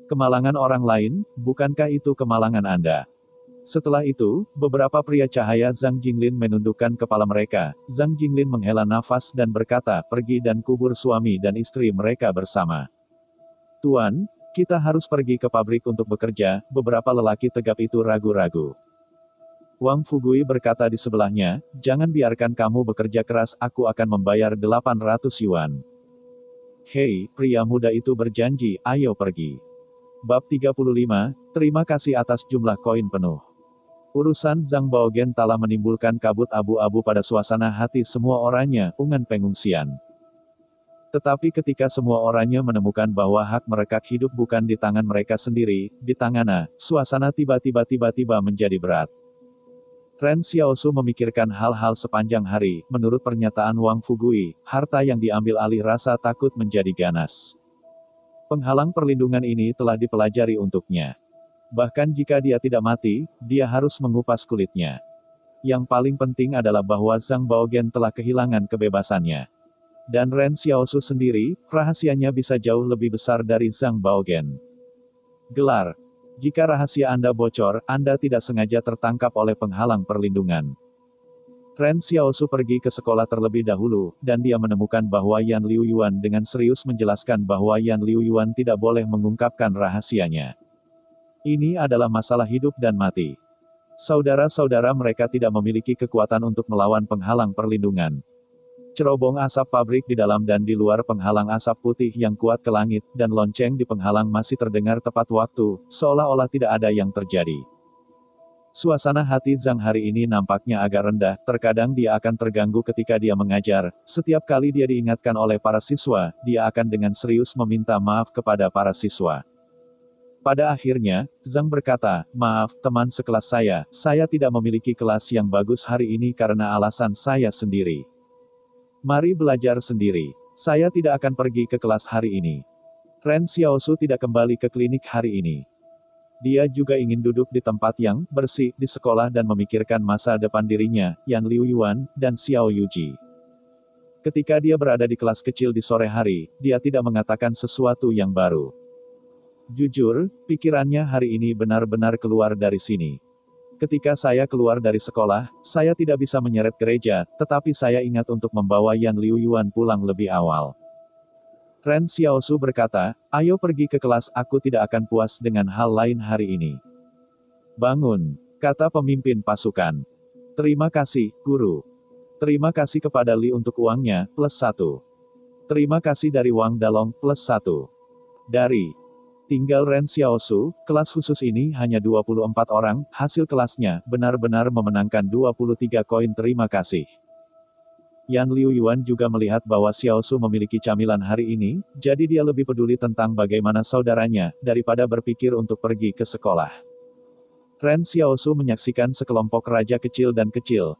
Kemalangan orang lain, bukankah itu kemalangan Anda? Setelah itu, beberapa pria cahaya Zhang Jinglin menundukkan kepala mereka. Zhang Jinglin menghela nafas dan berkata, pergi dan kubur suami dan istri mereka bersama. Tuan, kita harus pergi ke pabrik untuk bekerja, beberapa lelaki tegap itu ragu-ragu. Wang Fugui berkata di sebelahnya, jangan biarkan kamu bekerja keras, aku akan membayar 800 yuan. Hei, pria muda itu berjanji, ayo pergi. Bab 35, terima kasih atas jumlah koin penuh. Urusan Zhang Baogen telah menimbulkan kabut abu-abu pada suasana hati semua orangnya, ungan pengungsian. Tetapi ketika semua orangnya menemukan bahwa hak mereka hidup bukan di tangan mereka sendiri, di tangannya, suasana tiba-tiba menjadi berat. Ren Xiaosu memikirkan hal-hal sepanjang hari, menurut pernyataan Wang Fugui, harta yang diambil alih rasa takut menjadi ganas. Penghalang perlindungan ini telah dipelajari untuknya. Bahkan jika dia tidak mati, dia harus mengupas kulitnya. Yang paling penting adalah bahwa Zhang Baogen telah kehilangan kebebasannya. Dan Ren Xiaosu sendiri, rahasianya bisa jauh lebih besar dari Zhang Baogen. Gelar. Jika rahasia Anda bocor, Anda tidak sengaja tertangkap oleh penghalang perlindungan. Ren Xiaosu pergi ke sekolah terlebih dahulu, dan dia menemukan bahwa Yan Liuyuan dengan serius menjelaskan bahwa Yan Liuyuan tidak boleh mengungkapkan rahasianya. Ini adalah masalah hidup dan mati. Saudara-saudara mereka tidak memiliki kekuatan untuk melawan penghalang perlindungan. Cerobong asap pabrik di dalam dan di luar penghalang asap putih yang kuat ke langit, dan lonceng di penghalang masih terdengar tepat waktu, seolah-olah tidak ada yang terjadi. Suasana hati Zhang hari ini nampaknya agak rendah, terkadang dia akan terganggu ketika dia mengajar, setiap kali dia diingatkan oleh para siswa, dia akan dengan serius meminta maaf kepada para siswa. Pada akhirnya, Zhang berkata, maaf, teman sekelas saya tidak memiliki kelas yang bagus hari ini karena alasan saya sendiri. Mari belajar sendiri. Saya tidak akan pergi ke kelas hari ini. Ren Xiaosu tidak kembali ke klinik hari ini. Dia juga ingin duduk di tempat yang bersih di sekolah dan memikirkan masa depan dirinya, Yan Liuyuan, dan Xiao Yuji. Ketika dia berada di kelas kecil di sore hari, dia tidak mengatakan sesuatu yang baru. Jujur, pikirannya hari ini benar-benar keluar dari sini. Ketika saya keluar dari sekolah, saya tidak bisa menyeret gereja, tetapi saya ingat untuk membawa Yan Liuyuan pulang lebih awal. Ren Xiaosu berkata, ayo pergi ke kelas, aku tidak akan puas dengan hal lain hari ini. Bangun, kata pemimpin pasukan. Terima kasih, guru. Terima kasih kepada Li untuk uangnya, +1. Terima kasih dari Wang Dalong, +1. Dari tinggal Ren Xiaosu, kelas khusus ini hanya 24 orang, hasil kelasnya benar-benar memenangkan 23 koin terima kasih. Yan Liuyuan juga melihat bahwa Xiaosu memiliki camilan hari ini, jadi dia lebih peduli tentang bagaimana saudaranya, daripada berpikir untuk pergi ke sekolah. Ren Xiaosu menyaksikan sekelompok raja kecil,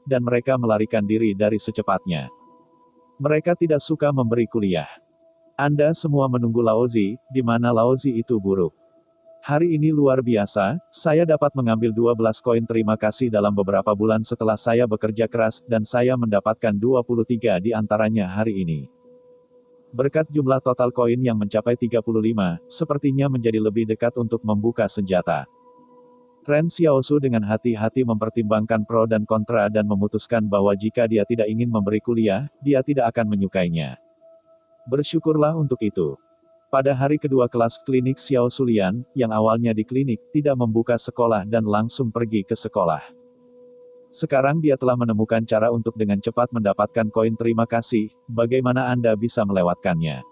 dan mereka melarikan diri dari secepatnya. Mereka tidak suka memberi kuliah. Anda semua menunggu Laozi, di mana Laozi itu buruk. Hari ini luar biasa, saya dapat mengambil 12 koin terima kasih dalam beberapa bulan setelah saya bekerja keras, dan saya mendapatkan 23 di antaranya hari ini. Berkat jumlah total koin yang mencapai 35, sepertinya menjadi lebih dekat untuk membuka senjata. Ren Xiaosu dengan hati-hati mempertimbangkan pro dan kontra dan memutuskan bahwa jika dia tidak ingin memberi kuliah, dia tidak akan menyukainya. Bersyukurlah untuk itu. Pada hari kedua kelas klinik Xiao Sulian, yang awalnya di klinik, tidak membuka sekolah dan langsung pergi ke sekolah. Sekarang dia telah menemukan cara untuk dengan cepat mendapatkan koin terima kasih, bagaimana Anda bisa melewatkannya?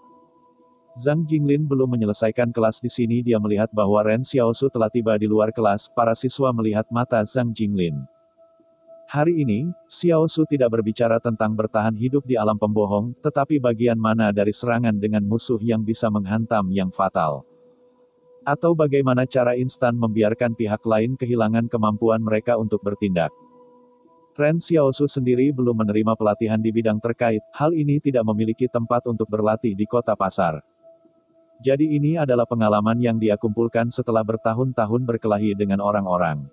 Zhang Jinglin belum menyelesaikan kelas di sini dia melihat bahwa Ren Xiaosu telah tiba di luar kelas, para siswa melihat mata Zhang Jinglin. Hari ini, Xiaosu tidak berbicara tentang bertahan hidup di alam pembohong, tetapi bagian mana dari serangan dengan musuh yang bisa menghantam yang fatal. Atau bagaimana cara instan membiarkan pihak lain kehilangan kemampuan mereka untuk bertindak. Ren Xiaosu sendiri belum menerima pelatihan di bidang terkait, hal ini tidak memiliki tempat untuk berlatih di kota pasar. Jadi ini adalah pengalaman yang dia kumpulkan setelah bertahun-tahun berkelahi dengan orang-orang.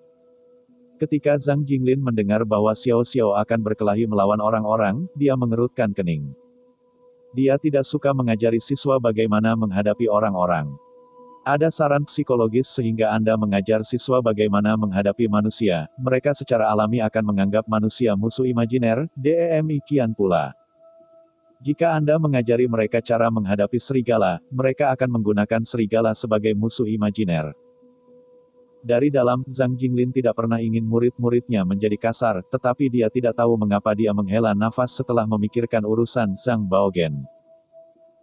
Ketika Zhang Jinglin mendengar bahwa Xiao Xiao akan berkelahi melawan orang-orang, dia mengerutkan kening. Dia tidak suka mengajari siswa bagaimana menghadapi orang-orang. Ada saran psikologis sehingga Anda mengajar siswa bagaimana menghadapi manusia, mereka secara alami akan menganggap manusia musuh imajiner, demikian pula. Jika Anda mengajari mereka cara menghadapi serigala, mereka akan menggunakan serigala sebagai musuh imajiner. Dari dalam, Zhang Jinglin tidak pernah ingin murid-muridnya menjadi kasar, tetapi dia tidak tahu mengapa dia menghela nafas setelah memikirkan urusan Zhang Baogen.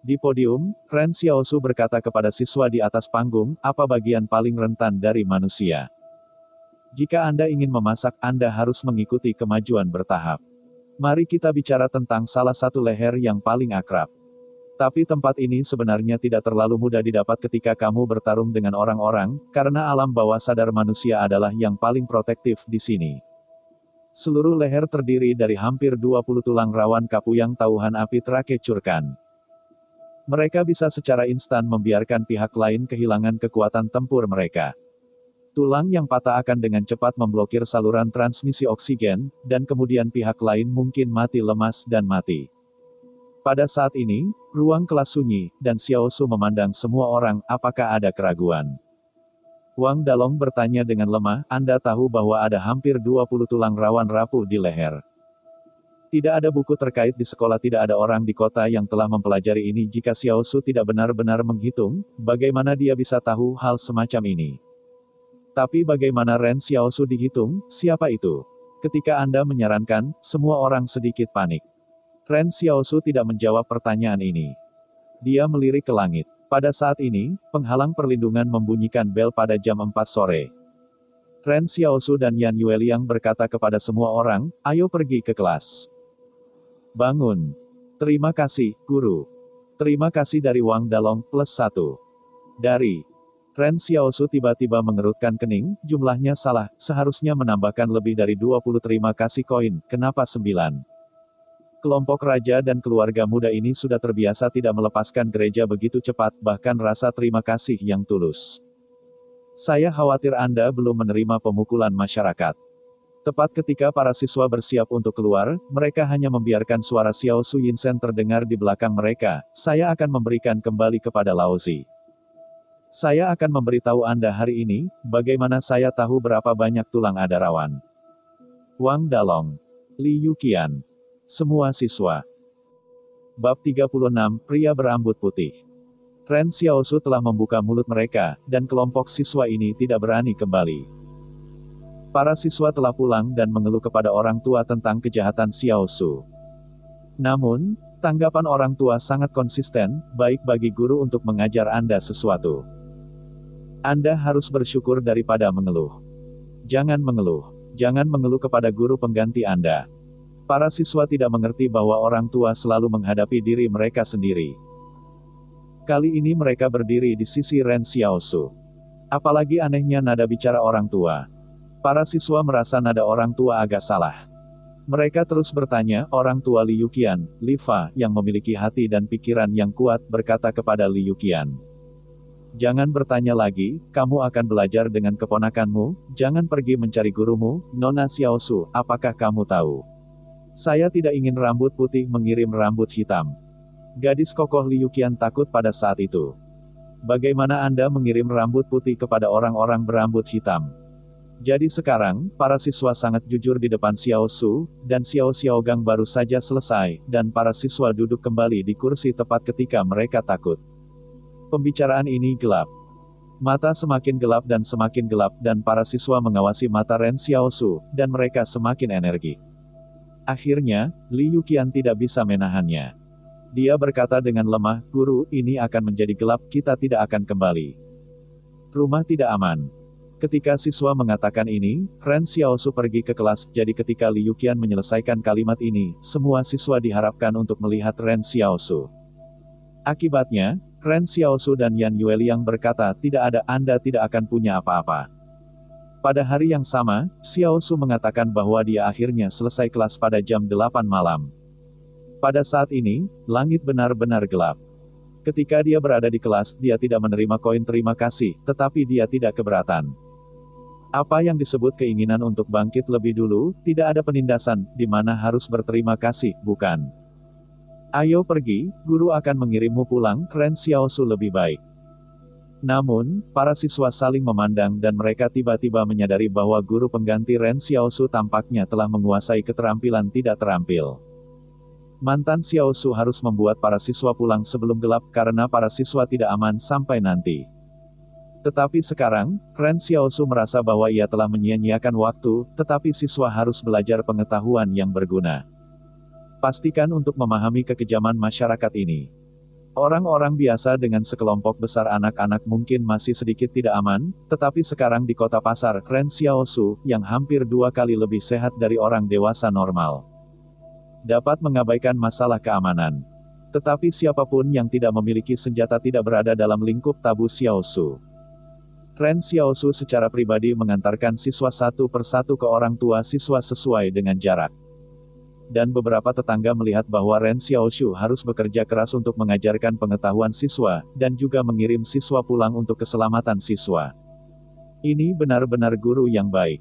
Di podium, Ren Xiaosu berkata kepada siswa di atas panggung, apa bagian paling rentan dari manusia? Jika Anda ingin memasak, Anda harus mengikuti kemajuan bertahap. Mari kita bicara tentang salah satu leher yang paling akrab. Tapi tempat ini sebenarnya tidak terlalu mudah didapat ketika kamu bertarung dengan orang-orang, karena alam bawah sadar manusia adalah yang paling protektif di sini. Seluruh leher terdiri dari hampir 20 tulang rawan kapu yang tauhan api terakecurkan. Mereka bisa secara instan membiarkan pihak lain kehilangan kekuatan tempur mereka. Tulang yang patah akan dengan cepat memblokir saluran transmisi oksigen, dan kemudian pihak lain mungkin mati lemas dan mati. Pada saat ini, ruang kelas sunyi, dan Xiaosu memandang semua orang, apakah ada keraguan? Wang Dalong bertanya dengan lemah, Anda tahu bahwa ada hampir 20 tulang rawan rapuh di leher. Tidak ada buku terkait di sekolah, tidak ada orang di kota yang telah mempelajari ini. Jika Xiaosu tidak benar-benar menghitung, bagaimana dia bisa tahu hal semacam ini? Tapi bagaimana Ren Xiaosu dihitung, siapa itu? Ketika Anda menyarankan, semua orang sedikit panik. Ren Xiaosu tidak menjawab pertanyaan ini. Dia melirik ke langit. Pada saat ini, penghalang perlindungan membunyikan bel pada jam 4 sore. Ren Xiaosu dan Yan Yueliang berkata kepada semua orang, ayo pergi ke kelas. Bangun. Terima kasih, Guru. Terima kasih dari Wang Dalong, +1. Dari Ren Xiaosu tiba-tiba mengerutkan kening, jumlahnya salah, seharusnya menambahkan lebih dari 20 terima kasih koin, kenapa 9? Kelompok raja dan keluarga muda ini sudah terbiasa tidak melepaskan gereja begitu cepat, bahkan rasa terima kasih yang tulus. Saya khawatir Anda belum menerima pemukulan masyarakat. Tepat ketika para siswa bersiap untuk keluar, mereka hanya membiarkan suara Xiao Su Yinsen terdengar di belakang mereka, saya akan memberikan kembali kepada Laozi. Saya akan memberitahu Anda hari ini, bagaimana saya tahu berapa banyak tulang ada rawan. Wang Dalong. Li Yuqian. Semua siswa. Bab 36, pria berambut putih. Ren Xiaosu telah membuka mulut mereka, dan kelompok siswa ini tidak berani kembali. Para siswa telah pulang dan mengeluh kepada orang tua tentang kejahatan Xiaosu. Namun, tanggapan orang tua sangat konsisten, baik bagi guru untuk mengajar Anda sesuatu. Anda harus bersyukur daripada mengeluh. Jangan mengeluh. Jangan mengeluh kepada guru pengganti Anda. Para siswa tidak mengerti bahwa orang tua selalu menghadapi diri mereka sendiri. Kali ini mereka berdiri di sisi Ren Xiaosu. Apalagi anehnya nada bicara orang tua. Para siswa merasa nada orang tua agak salah. Mereka terus bertanya, orang tua Li Yuqian, Li Fa, yang memiliki hati dan pikiran yang kuat, berkata kepada Li Yuqian. Jangan bertanya lagi, kamu akan belajar dengan keponakanmu, jangan pergi mencari gurumu, Nona Xiaosu, apakah kamu tahu? Saya tidak ingin rambut putih mengirim rambut hitam. Gadis kokoh Liu Qian takut pada saat itu. Bagaimana Anda mengirim rambut putih kepada orang-orang berambut hitam? Jadi sekarang, para siswa sangat jujur di depan Xiao Su, dan Xiao Xiaogang baru saja selesai, dan para siswa duduk kembali di kursi tepat ketika mereka takut. Pembicaraan ini gelap. Mata semakin gelap dan para siswa mengawasi mata Ren Xiao Su, dan mereka semakin energi. Akhirnya, Liu Qian tidak bisa menahannya. Dia berkata dengan lemah, "Guru, ini akan menjadi gelap, kita tidak akan kembali. Rumah tidak aman." Ketika siswa mengatakan ini, Ren Xiao Su pergi ke kelas, jadi ketika Liu Qian menyelesaikan kalimat ini, semua siswa diharapkan untuk melihat Ren Xiao Su. Akibatnya, Ren Xiao Su dan Yan Yueliang berkata, Anda tidak akan punya apa-apa. Pada hari yang sama, Xiao Su mengatakan bahwa dia akhirnya selesai kelas pada jam 8 malam. Pada saat ini, langit benar-benar gelap. Ketika dia berada di kelas, dia tidak menerima koin terima kasih, tetapi dia tidak keberatan. Apa yang disebut keinginan untuk bangkit lebih dulu, tidak ada penindasan, di mana harus berterima kasih, bukan? Ayo pergi, guru akan mengirimmu pulang, Ren Xiao Su lebih baik. Namun, para siswa saling memandang dan mereka tiba-tiba menyadari bahwa guru pengganti Ren Xiao Su tampaknya telah menguasai keterampilan tidak terampil. Mantan Xiao Su harus membuat para siswa pulang sebelum gelap karena para siswa tidak aman sampai nanti. Tetapi sekarang, Ren Xiao Su merasa bahwa ia telah menyia-nyiakan waktu, tetapi siswa harus belajar pengetahuan yang berguna. Pastikan untuk memahami kekejaman masyarakat ini. Orang-orang biasa dengan sekelompok besar anak-anak mungkin masih sedikit tidak aman, tetapi sekarang di kota pasar, Ren Xiao Su, yang hampir 2 kali lebih sehat dari orang dewasa normal, dapat mengabaikan masalah keamanan. Tetapi siapapun yang tidak memiliki senjata tidak berada dalam lingkup tabu Xiao Su. Ren Xiao Su secara pribadi mengantarkan siswa satu persatu ke orang tua siswa sesuai dengan jarak. Dan beberapa tetangga melihat bahwa Ren Xiao Su harus bekerja keras untuk mengajarkan pengetahuan siswa, dan juga mengirim siswa pulang untuk keselamatan siswa. Ini benar-benar guru yang baik.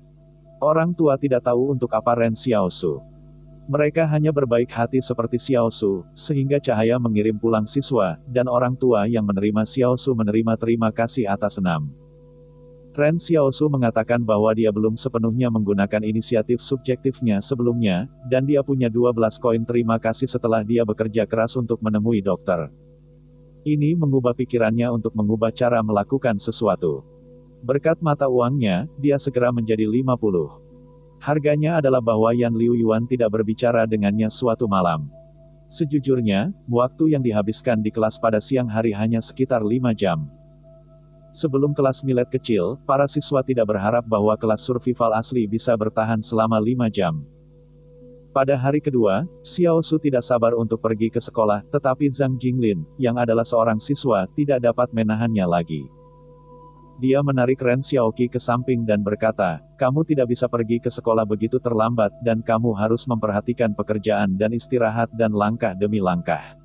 Orang tua tidak tahu untuk apa Ren Xiao Su. Mereka hanya berbaik hati seperti Xiao Su, sehingga cahaya mengirim pulang siswa, dan orang tua yang menerima Xiao Su menerima terima kasih atas senam. Ren Xiao Su mengatakan bahwa dia belum sepenuhnya menggunakan inisiatif subjektifnya sebelumnya, dan dia punya 12 koin terima kasih setelah dia bekerja keras untuk menemui dokter. Ini mengubah pikirannya untuk mengubah cara melakukan sesuatu. Berkat mata uangnya, dia segera menjadi 50. Harganya adalah bahwa Yan Liu Yuan tidak berbicara dengannya suatu malam. Sejujurnya, waktu yang dihabiskan di kelas pada siang hari hanya sekitar 5 jam. Sebelum kelas milet kecil, para siswa tidak berharap bahwa kelas survival asli bisa bertahan selama 5 jam. Pada hari kedua, Xiao Su tidak sabar untuk pergi ke sekolah, tetapi Zhang Jinglin, yang adalah seorang siswa, tidak dapat menahannya lagi. Dia menarik Ren Xiaoqi ke samping dan berkata, "Kamu tidak bisa pergi ke sekolah begitu terlambat, dan kamu harus memperhatikan pekerjaan dan istirahat dan langkah demi langkah.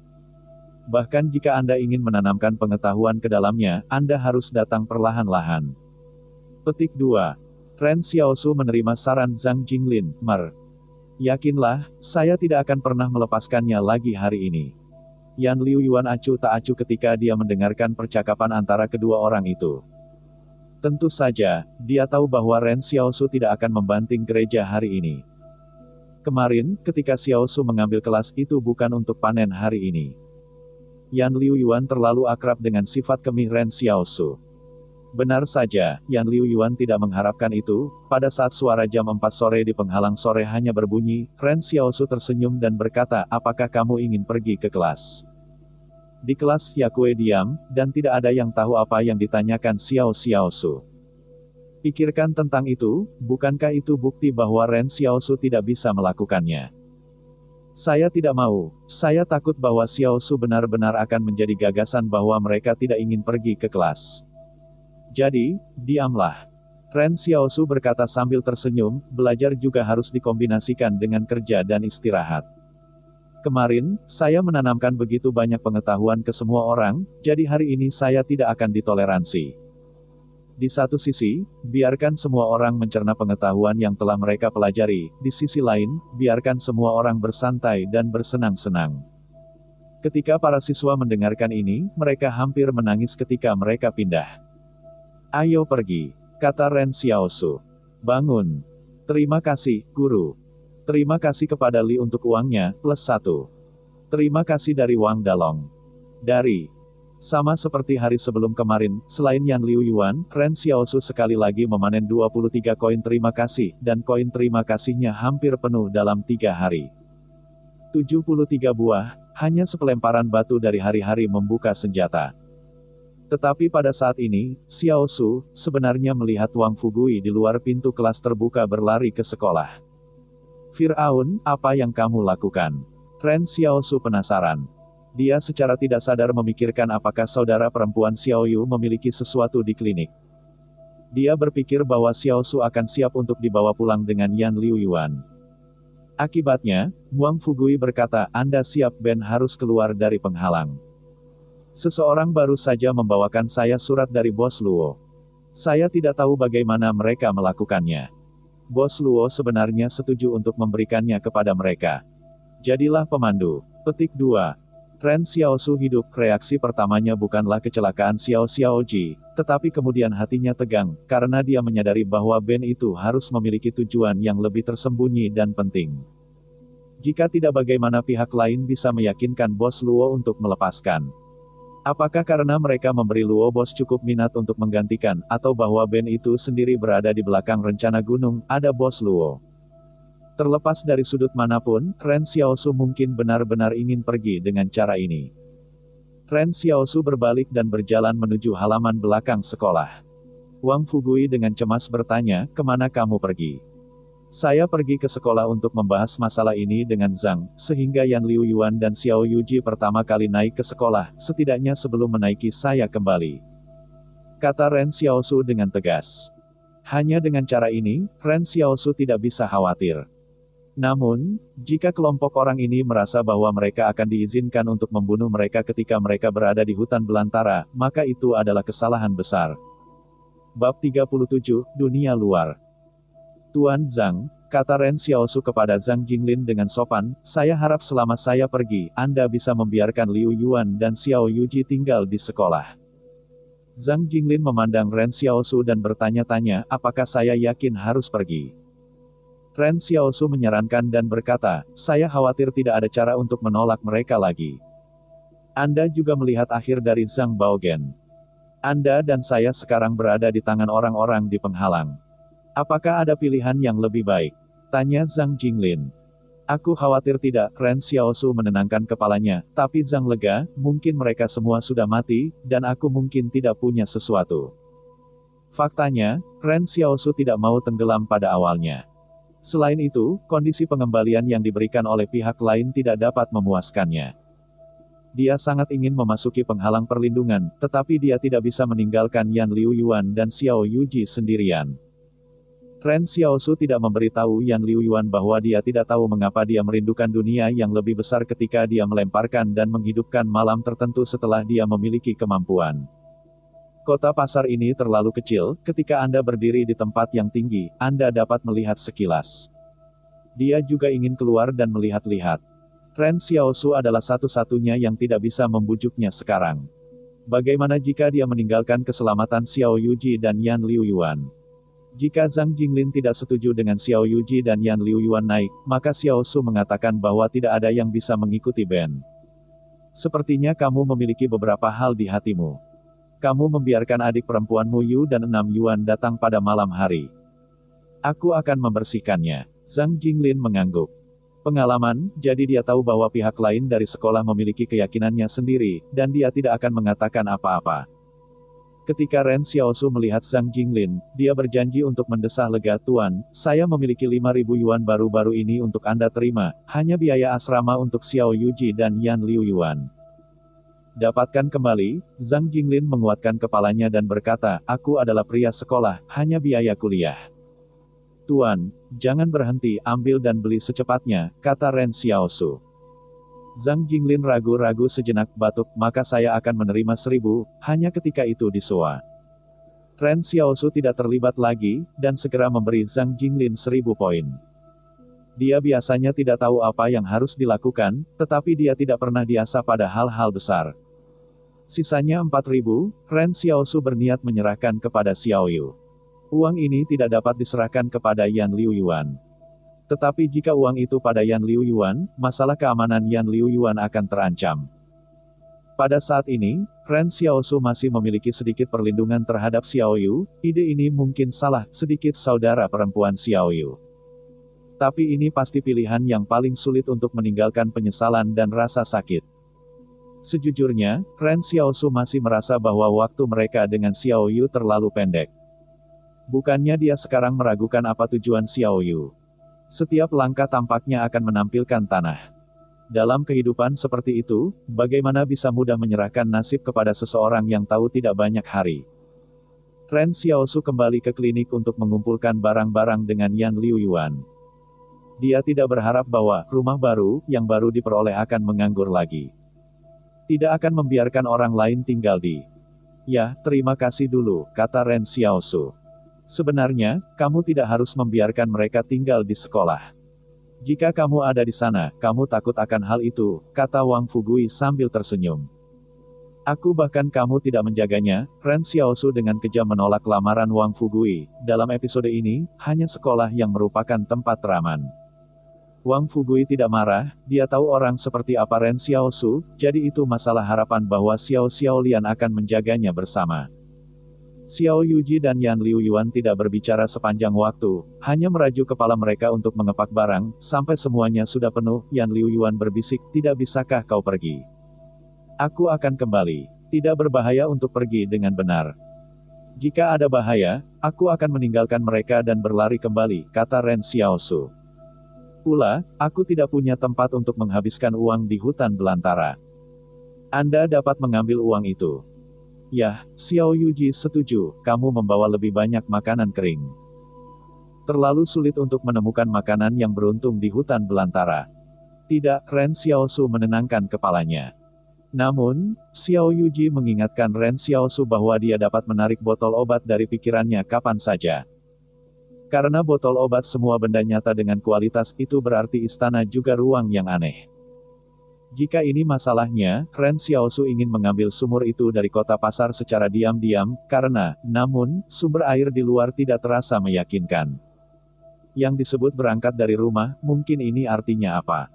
Bahkan jika Anda ingin menanamkan pengetahuan ke dalamnya, Anda harus datang perlahan-lahan." Petik 2. Ren Xiao Su menerima saran Zhang Jinglin, Yakinlah, saya tidak akan pernah melepaskannya lagi hari ini. Yan Liu Yuan acuh tak acuh ketika dia mendengarkan percakapan antara kedua orang itu. Tentu saja, dia tahu bahwa Ren Xiao Su tidak akan membanting gereja hari ini. Kemarin, ketika Xiao Su mengambil kelas itu bukan untuk panen hari ini. Yan Liu Yuan terlalu akrab dengan sifat kemih Ren Xiao Su. Benar saja, Yan Liu Yuan tidak mengharapkan itu. Pada saat suara jam 4 sore di penghalang sore hanya berbunyi, Ren Xiao Su tersenyum dan berkata, "Apakah kamu ingin pergi ke kelas?" Di kelas Yakue diam, dan tidak ada yang tahu apa yang ditanyakan Xiao Su. Pikirkan tentang itu, bukankah itu bukti bahwa Ren Xiao Su tidak bisa melakukannya? Saya tidak mau, saya takut bahwa Xiao Su benar-benar akan menjadi gagasan bahwa mereka tidak ingin pergi ke kelas. Jadi, diamlah. Ren Xiao Su berkata sambil tersenyum, belajar juga harus dikombinasikan dengan kerja dan istirahat. Kemarin, saya menanamkan begitu banyak pengetahuan ke semua orang, jadi hari ini saya tidak akan ditoleransi. Di satu sisi, biarkan semua orang mencerna pengetahuan yang telah mereka pelajari, di sisi lain, biarkan semua orang bersantai dan bersenang-senang. Ketika para siswa mendengarkan ini, mereka hampir menangis ketika mereka pindah. Ayo pergi, kata Ren Xiaosu. Bangun. Terima kasih, guru. Terima kasih kepada Li untuk uangnya, +1. Terima kasih dari Wang Dalong. Dari. Sama seperti hari sebelum kemarin, selain Yan Liu Yuan, Ren Xiaosu sekali lagi memanen 23 koin terima kasih, dan koin terima kasihnya hampir penuh dalam 3 hari. 73 buah, hanya sepelemparan batu dari hari-hari membuka senjata. Tetapi pada saat ini, Xiaosu sebenarnya melihat Wang Fugui di luar pintu kelas terbuka berlari ke sekolah. Fir'aun, apa yang kamu lakukan? Ren Xiaosu penasaran. Dia secara tidak sadar memikirkan apakah saudara perempuan Xiaoyu memiliki sesuatu di klinik. Dia berpikir bahwa Xiaosu akan siap untuk dibawa pulang dengan Yan Liu Yuan. Akibatnya, Wang Fugui berkata, Anda siap, Ben harus keluar dari penghalang. Seseorang baru saja membawakan saya surat dari Bos Luo. Saya tidak tahu bagaimana mereka melakukannya. Bos Luo sebenarnya setuju untuk memberikannya kepada mereka. Jadilah pemandu. Petik 2. Ren Xiaosu hidup, reaksi pertamanya bukanlah kecelakaan Xiao Xiaoji, tetapi kemudian hatinya tegang, karena dia menyadari bahwa Ben itu harus memiliki tujuan yang lebih tersembunyi dan penting. Jika tidak, bagaimana pihak lain bisa meyakinkan Bos Luo untuk melepaskan? Apakah karena mereka memberi Luo Bos cukup minat untuk menggantikan, atau bahwa Ben itu sendiri berada di belakang rencana gunung, ada Bos Luo? Terlepas dari sudut manapun, Ren Xiaosu mungkin benar-benar ingin pergi dengan cara ini. Ren Xiaosu berbalik dan berjalan menuju halaman belakang sekolah. Wang Fugui dengan cemas bertanya, kemana kamu pergi? Saya pergi ke sekolah untuk membahas masalah ini dengan Zhang, sehingga Yan Liu Yuan dan Xiao Yuji pertama kali naik ke sekolah, setidaknya sebelum menaiki saya kembali. Kata Ren Xiaosu dengan tegas. Hanya dengan cara ini, Ren Xiaosu tidak bisa khawatir. Namun, jika kelompok orang ini merasa bahwa mereka akan diizinkan untuk membunuh mereka ketika mereka berada di hutan belantara, maka itu adalah kesalahan besar. Bab 37, Dunia Luar. Tuan Zhang, kata Ren Xiaosu kepada Zhang Jinglin dengan sopan, saya harap selama saya pergi, Anda bisa membiarkan Liu Yuan dan Xiao Yuji tinggal di sekolah. Zhang Jinglin memandang Ren Xiaosu dan bertanya-tanya, apakah saya yakin harus pergi? Ren Xiaosu menyarankan dan berkata, saya khawatir tidak ada cara untuk menolak mereka lagi. Anda juga melihat akhir dari Zhang Baogen. Anda dan saya sekarang berada di tangan orang-orang di penghalang. Apakah ada pilihan yang lebih baik? Tanya Zhang Jinglin. Aku khawatir tidak, Ren Xiaosu menenangkan kepalanya, tapi Zhang lega, mungkin mereka semua sudah mati, dan aku mungkin tidak punya sesuatu. Faktanya, Ren Xiaosu tidak mau tenggelam pada awalnya. Selain itu, kondisi pengembalian yang diberikan oleh pihak lain tidak dapat memuaskannya. Dia sangat ingin memasuki penghalang perlindungan, tetapi dia tidak bisa meninggalkan Yan Liu Yuan dan Xiao Yuji sendirian. Ren Xiaosu tidak memberitahu Yan Liu Yuan bahwa dia tidak tahu mengapa dia merindukan dunia yang lebih besar ketika dia melemparkan dan menghidupkan malam tertentu setelah dia memiliki kemampuan. Kota pasar ini terlalu kecil, ketika Anda berdiri di tempat yang tinggi, Anda dapat melihat sekilas. Dia juga ingin keluar dan melihat-lihat. Ren Xiaosu adalah satu-satunya yang tidak bisa membujuknya sekarang. Bagaimana jika dia meninggalkan keselamatan Xiao Yuji dan Yan Liu Yuan? Jika Zhang Jinglin tidak setuju dengan Xiao Yuji dan Yan Liu Yuan naik, maka Xiaosu mengatakan bahwa tidak ada yang bisa mengikuti Ben. Sepertinya kamu memiliki beberapa hal di hatimu. Kamu membiarkan adik perempuanmu Yu dan 6 Yuan datang pada malam hari. Aku akan membersihkannya. Zhang Jinglin mengangguk. Pengalaman, jadi dia tahu bahwa pihak lain dari sekolah memiliki keyakinannya sendiri, dan dia tidak akan mengatakan apa-apa. Ketika Ren Xiaosu melihat Zhang Jinglin, dia berjanji untuk mendesah lega, Tuan, saya memiliki 5.000 Yuan baru-baru ini untuk Anda terima, hanya biaya asrama untuk Xiao Yuji dan Yan Liu Yuan. Dapatkan kembali, Zhang Jinglin menguatkan kepalanya dan berkata, aku adalah pria sekolah, hanya biaya kuliah. Tuan, jangan berhenti, ambil dan beli secepatnya, kata Ren Xiaosu. Zhang Jinglin ragu-ragu sejenak, batuk, maka saya akan menerima 1.000, hanya ketika itu disoa. Ren Xiaosu tidak terlibat lagi, dan segera memberi Zhang Jinglin 1.000 poin. Dia biasanya tidak tahu apa yang harus dilakukan, tetapi dia tidak pernah diasah pada hal-hal besar. Sisanya 4.000, Ren Xiaosu berniat menyerahkan kepada Xiao Yu. Uang ini tidak dapat diserahkan kepada Yan Liu Yuan. Tetapi jika uang itu pada Yan Liu Yuan, masalah keamanan Yan Liu Yuan akan terancam. Pada saat ini, Ren Xiaosu masih memiliki sedikit perlindungan terhadap Xiao Yu. Ide ini mungkin salah sedikit saudara perempuan Xiao Yu. Tapi ini pasti pilihan yang paling sulit untuk meninggalkan penyesalan dan rasa sakit. Sejujurnya, Ren Xiaosu masih merasa bahwa waktu mereka dengan Xiao Yu terlalu pendek. Bukannya dia sekarang meragukan apa tujuan Xiao Yu. Setiap langkah tampaknya akan menampilkan tanah. Dalam kehidupan seperti itu, bagaimana bisa mudah menyerahkan nasib kepada seseorang yang tahu tidak banyak hari. Ren Xiaosu kembali ke klinik untuk mengumpulkan barang-barang dengan Yan Liu Yuan. Dia tidak berharap bahwa rumah baru yang baru diperoleh akan menganggur lagi. Tidak akan membiarkan orang lain tinggal di. Ya, terima kasih dulu, kata Ren Xiaosu. Sebenarnya, kamu tidak harus membiarkan mereka tinggal di sekolah. Jika kamu ada di sana, kamu takut akan hal itu, kata Wang Fugui sambil tersenyum. Aku bahkan kamu tidak menjaganya, Ren Xiaosu dengan kejam menolak lamaran Wang Fugui. Dalam episode ini, hanya sekolah yang merupakan tempat teraman. Wang Fugui tidak marah, dia tahu orang seperti apa Ren Xiaosu, jadi itu masalah harapan bahwa Xiao Xiaolian akan menjaganya bersama. Xiao Yuji dan Yan Liu Yuan tidak berbicara sepanjang waktu, hanya merajuk kepala mereka untuk mengepak barang, sampai semuanya sudah penuh. Yan Liu Yuan berbisik, tidak bisakah kau pergi? Aku akan kembali. Tidak berbahaya untuk pergi dengan benar. Jika ada bahaya, aku akan meninggalkan mereka dan berlari kembali, kata Ren Xiaosu. Pula, aku tidak punya tempat untuk menghabiskan uang di hutan belantara. Anda dapat mengambil uang itu. Yah, Xiao Yuji setuju, kamu membawa lebih banyak makanan kering. Terlalu sulit untuk menemukan makanan yang beruntung di hutan belantara. Tidak, Ren Xiaosu menenangkan kepalanya. Namun, Xiao Yuji mengingatkan Ren Xiaosu bahwa dia dapat menarik botol obat dari pikirannya kapan saja. Karena botol obat semua benda nyata dengan kualitas itu berarti istana juga ruang yang aneh. Jika ini masalahnya, Ren Xiaosu ingin mengambil sumur itu dari kota pasar secara diam-diam, namun, sumber air di luar tidak terasa meyakinkan. Yang disebut berangkat dari rumah, mungkin ini artinya apa?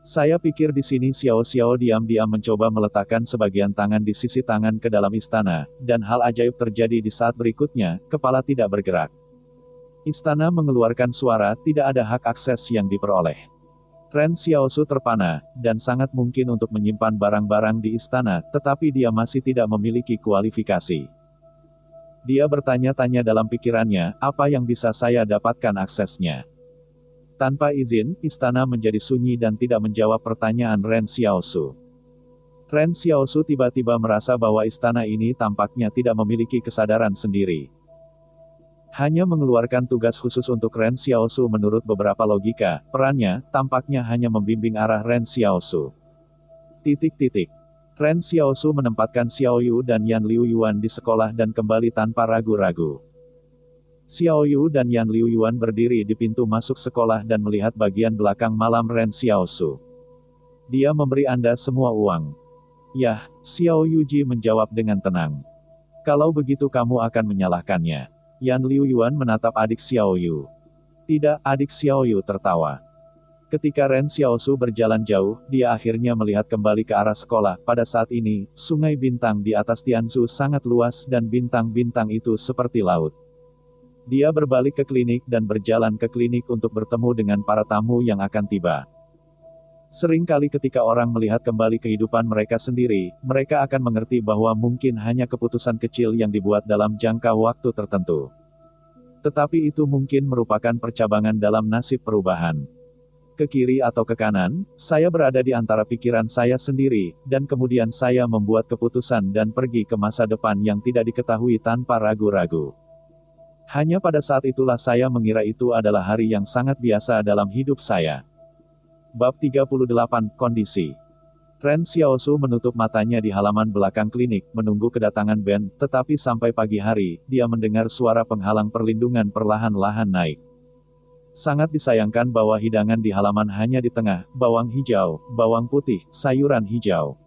Saya pikir di sini Xiao diam-diam mencoba meletakkan sebagian tangan di sisi tangan ke dalam istana, dan hal ajaib terjadi di saat berikutnya, kepala tidak bergerak. Istana mengeluarkan suara, tidak ada hak akses yang diperoleh. Ren Xiaosu terpana, dan sangat mungkin untuk menyimpan barang-barang di istana, tetapi dia masih tidak memiliki kualifikasi. Dia bertanya-tanya dalam pikirannya, apa yang bisa saya dapatkan aksesnya? Tanpa izin, istana menjadi sunyi dan tidak menjawab pertanyaan Ren Xiaosu. Ren Xiaosu tiba-tiba merasa bahwa istana ini tampaknya tidak memiliki kesadaran sendiri. Hanya mengeluarkan tugas khusus untuk Ren Xiaosu menurut beberapa logika, perannya, tampaknya hanya membimbing arah Ren Xiaosu. Ren Xiaosu menempatkan Xiao Yu dan Yan Liu Yuan di sekolah dan kembali tanpa ragu-ragu. Xiao Yu dan Yan Liu Yuan berdiri di pintu masuk sekolah dan melihat bagian belakang malam Ren Xiaosu. Dia memberi Anda semua uang. Yah, Xiao Yuji menjawab dengan tenang. Kalau begitu kamu akan menyalahkannya. Yan Liu Yuan menatap adik Xiao Yu. Tidak, adik Xiao Yu tertawa. Ketika Ren Xiaosu berjalan jauh, dia akhirnya melihat kembali ke arah sekolah. Pada saat ini, sungai bintang di atas Tianzu sangat luas dan bintang-bintang itu seperti laut. Dia berbalik ke klinik dan berjalan ke klinik untuk bertemu dengan para tamu yang akan tiba. Seringkali ketika orang melihat kembali kehidupan mereka sendiri, mereka akan mengerti bahwa mungkin hanya keputusan kecil yang dibuat dalam jangka waktu tertentu. Tetapi itu mungkin merupakan percabangan dalam nasib perubahan. Ke kiri atau ke kanan, saya berada di antara pikiran saya sendiri, dan kemudian saya membuat keputusan dan pergi ke masa depan yang tidak diketahui tanpa ragu-ragu. Hanya pada saat itulah saya mengira itu adalah hari yang sangat biasa dalam hidup saya. Bab 38, Kondisi. Ren Xiaosu menutup matanya di halaman belakang klinik, menunggu kedatangan Ben, tetapi sampai pagi hari, dia mendengar suara penghalang perlindungan perlahan-lahan naik. Sangat disayangkan bahwa hidangan di halaman hanya di tengah, bawang hijau, bawang putih, sayuran hijau.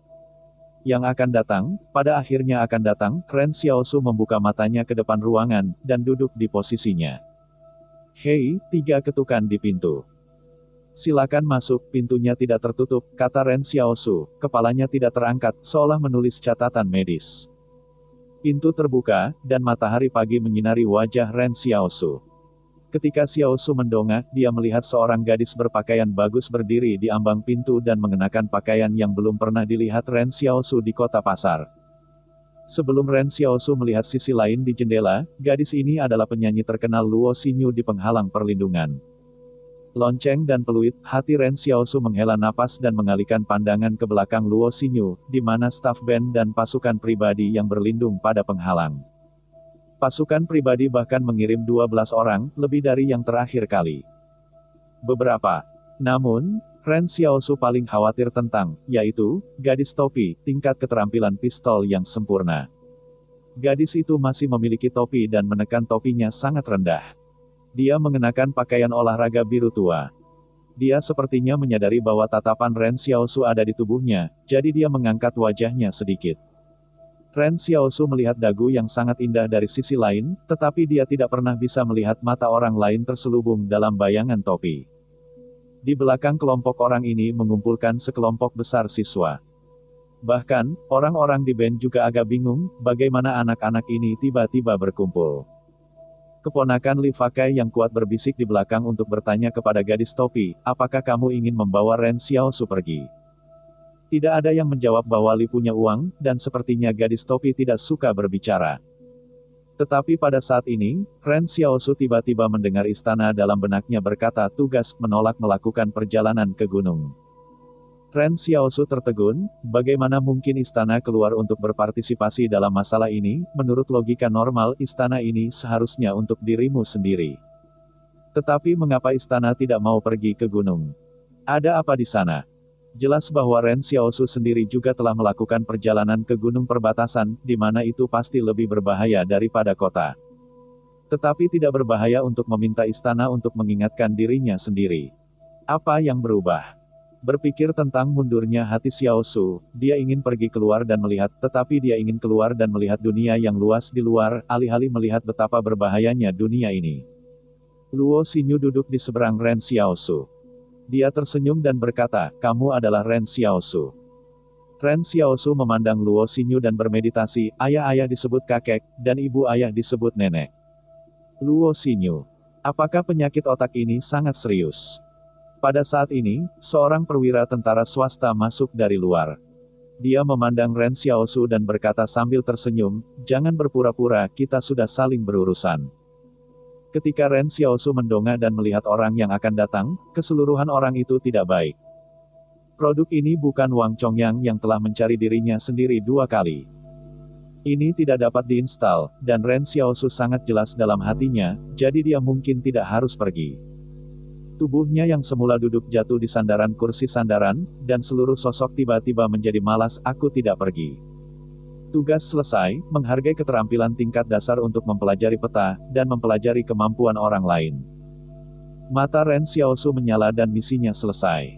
Yang akan datang, pada akhirnya akan datang, Ren Xiaosu membuka matanya ke depan ruangan, dan duduk di posisinya. Hei, 3 ketukan di pintu. Silakan masuk, pintunya tidak tertutup, kata Ren Xiaosu, kepalanya tidak terangkat, seolah menulis catatan medis. Pintu terbuka, dan matahari pagi menyinari wajah Ren Xiaosu. Ketika Xiaosu mendongak, dia melihat seorang gadis berpakaian bagus berdiri di ambang pintu dan mengenakan pakaian yang belum pernah dilihat Ren Xiaosu di kota pasar. Sebelum Ren Xiaosu melihat sisi lain di jendela, gadis ini adalah penyanyi terkenal Luo Xinyu di penghalang perlindungan. Lonceng dan peluit, hati Ren Xiaosu menghela napas dan mengalihkan pandangan ke belakang Luo Xinyu, di mana staf band dan pasukan pribadi yang berlindung pada penghalang. Pasukan pribadi bahkan mengirim 12 orang, lebih dari yang terakhir kali. Namun, Ren Xiaosu paling khawatir tentang, yaitu, gadis topi, tingkat keterampilan pistol yang sempurna. Gadis itu masih memiliki topi dan menekan topinya sangat rendah. Dia mengenakan pakaian olahraga biru tua. Dia sepertinya menyadari bahwa tatapan Ren Xiaosu ada di tubuhnya, jadi dia mengangkat wajahnya sedikit. Ren Xiaosu melihat dagu yang sangat indah dari sisi lain, tetapi dia tidak pernah bisa melihat mata orang lain terselubung dalam bayangan topi. Di belakang kelompok orang ini mengumpulkan sekelompok besar siswa. Bahkan, orang-orang di band juga agak bingung, bagaimana anak-anak ini tiba-tiba berkumpul. Keponakan Li Fakai yang kuat berbisik di belakang untuk bertanya kepada gadis topi, apakah kamu ingin membawa Ren Xiaosu pergi? Tidak ada yang menjawab bahwa Li punya uang, dan sepertinya gadis topi tidak suka berbicara. Tetapi pada saat ini, Ren Xiaosu tiba-tiba mendengar istana dalam benaknya berkata tugas menolak melakukan perjalanan ke gunung. Ren Xiaosu tertegun, bagaimana mungkin istana keluar untuk berpartisipasi dalam masalah ini, menurut logika normal istana ini seharusnya untuk dirimu sendiri. Tetapi mengapa istana tidak mau pergi ke gunung? Ada apa di sana? Jelas bahwa Ren Xiaosu sendiri juga telah melakukan perjalanan ke gunung perbatasan, di mana itu pasti lebih berbahaya daripada kota. Tetapi tidak berbahaya untuk meminta istana untuk mengingatkan dirinya sendiri. Apa yang berubah? Berpikir tentang mundurnya hati Xiaosu, dia ingin pergi keluar dan melihat, tetapi dia ingin keluar dan melihat dunia yang luas di luar, alih-alih melihat betapa berbahayanya dunia ini. Luo Xinyu duduk di seberang Ren Xiaosu. Dia tersenyum dan berkata, kamu adalah Ren Xiaosu. Ren Xiaosu memandang Luo Xinyu dan bermeditasi, ayah-ayah disebut kakek, dan ibu ayah disebut nenek. Luo Xinyu. Apakah penyakit otak ini sangat serius? Pada saat ini, seorang perwira tentara swasta masuk dari luar. Dia memandang Ren Xiaosu dan berkata sambil tersenyum, jangan berpura-pura, kita sudah saling berurusan. Ketika Ren Xiaosu mendongak dan melihat orang yang akan datang, keseluruhan orang itu tidak baik. Produk ini bukan Wang Chongyang yang telah mencari dirinya sendiri 2 kali. Ini tidak dapat diinstal, dan Ren Xiaosu sangat jelas dalam hatinya, jadi dia mungkin tidak harus pergi. Tubuhnya yang semula duduk jatuh di sandaran kursi sandaran, dan seluruh sosok tiba-tiba menjadi malas, aku tidak pergi. Tugas selesai, menghargai keterampilan tingkat dasar untuk mempelajari peta, dan mempelajari kemampuan orang lain. Mata Ren Xiaosu menyala dan misinya selesai.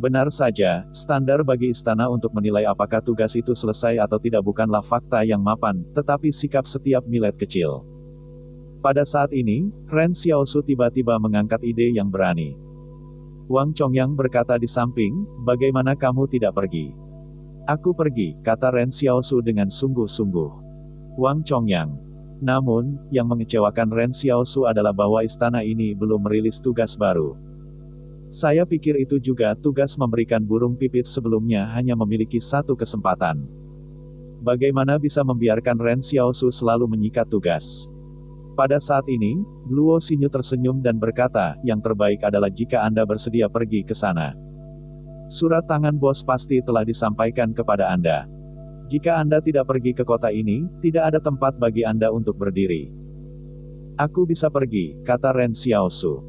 Benar saja, standar bagi istana untuk menilai apakah tugas itu selesai atau tidak bukanlah fakta yang mapan, tetapi sikap setiap millet kecil. Pada saat ini, Ren Xiaosu tiba-tiba mengangkat ide yang berani. Wang Chongyang berkata di samping, bagaimana kamu tidak pergi? Aku pergi, kata Ren Xiaosu dengan sungguh-sungguh. Wang Chongyang. Namun, yang mengecewakan Ren Xiaosu adalah bahwa istana ini belum merilis tugas baru. Saya pikir itu juga tugas memberikan burung pipit sebelumnya hanya memiliki 1 kesempatan. Bagaimana bisa membiarkan Ren Xiaosu selalu menyikat tugas? Pada saat ini, Luo Xinyu tersenyum dan berkata, yang terbaik adalah jika Anda bersedia pergi ke sana. Surat tangan bos pasti telah disampaikan kepada Anda. Jika Anda tidak pergi ke kota ini, tidak ada tempat bagi Anda untuk berdiri. Aku bisa pergi, kata Ren Xiaosu.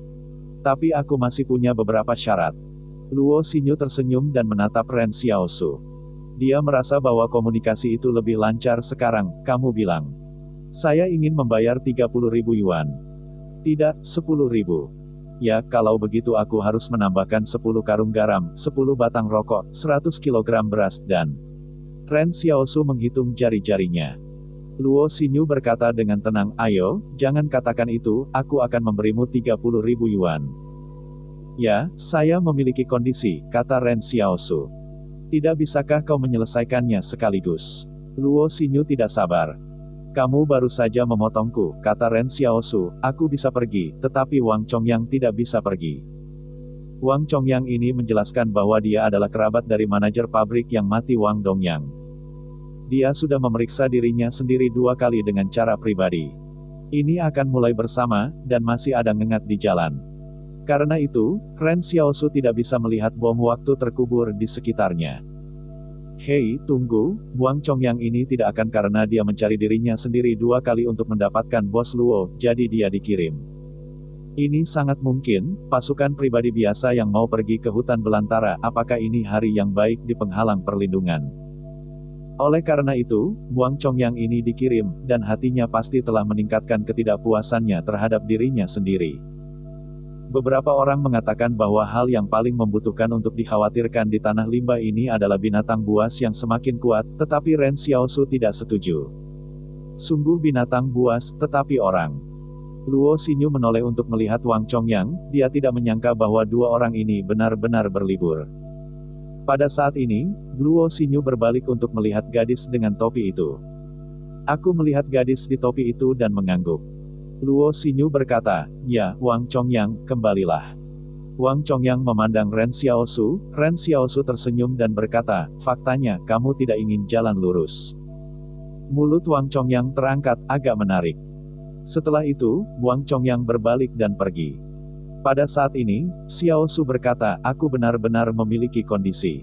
Tapi aku masih punya beberapa syarat. Luo Xinyu tersenyum dan menatap Ren Xiaosu. Dia merasa bahwa komunikasi itu lebih lancar sekarang, kamu bilang. Saya ingin membayar 30.000 yuan. Tidak, 10.000. Ya, kalau begitu aku harus menambahkan 10 karung garam, 10 batang rokok, 100 kilogram beras, dan... Ren Xiaosu menghitung jari-jarinya. Luo Xinyu berkata dengan tenang, ayo, jangan katakan itu, aku akan memberimu 30.000 yuan. Ya, saya memiliki kondisi, kata Ren Xiaosu. Tidak bisakah kau menyelesaikannya sekaligus? Luo Xinyu tidak sabar. Kamu baru saja memotongku, kata Ren Xiaosu, aku bisa pergi, tetapi Wang Chongyang tidak bisa pergi. Wang Chongyang ini menjelaskan bahwa dia adalah kerabat dari manajer pabrik yang mati Wang Dongyang. Dia sudah memeriksa dirinya sendiri 2 kali dengan cara pribadi. Ini akan mulai bersama, dan masih ada ngengat di jalan. Karena itu, Ren Xiaosu tidak bisa melihat bom waktu terkubur di sekitarnya. Hei, tunggu, Wang Chongyang ini tidak akan karena dia mencari dirinya sendiri 2 kali untuk mendapatkan bos Luo, jadi dia dikirim. Ini sangat mungkin, pasukan pribadi biasa yang mau pergi ke hutan belantara, apakah ini hari yang baik di penghalang perlindungan? Oleh karena itu, Wang Chongyang ini dikirim, dan hatinya pasti telah meningkatkan ketidakpuasannya terhadap dirinya sendiri. Beberapa orang mengatakan bahwa hal yang paling membutuhkan untuk dikhawatirkan di tanah limbah ini adalah binatang buas yang semakin kuat, tetapi Ren Xiaosu tidak setuju. Sungguh binatang buas, tetapi orang. Luo Xinyu menoleh untuk melihat Wang Chongyang, dia tidak menyangka bahwa 2 orang ini benar-benar berlibur. Pada saat ini, Luo Xinyu berbalik untuk melihat gadis dengan topi itu. Aku melihat gadis di topi itu dan mengangguk. Luo Xinyu berkata, ya, Wang Chongyang, kembalilah. Wang Chongyang memandang Ren Xiaosu tersenyum dan berkata, faktanya, kamu tidak ingin jalan lurus. Mulut Wang Chongyang terangkat, agak menarik. Setelah itu, Wang Chongyang berbalik dan pergi. Pada saat ini, Xiaosu berkata, aku benar-benar memiliki kondisi.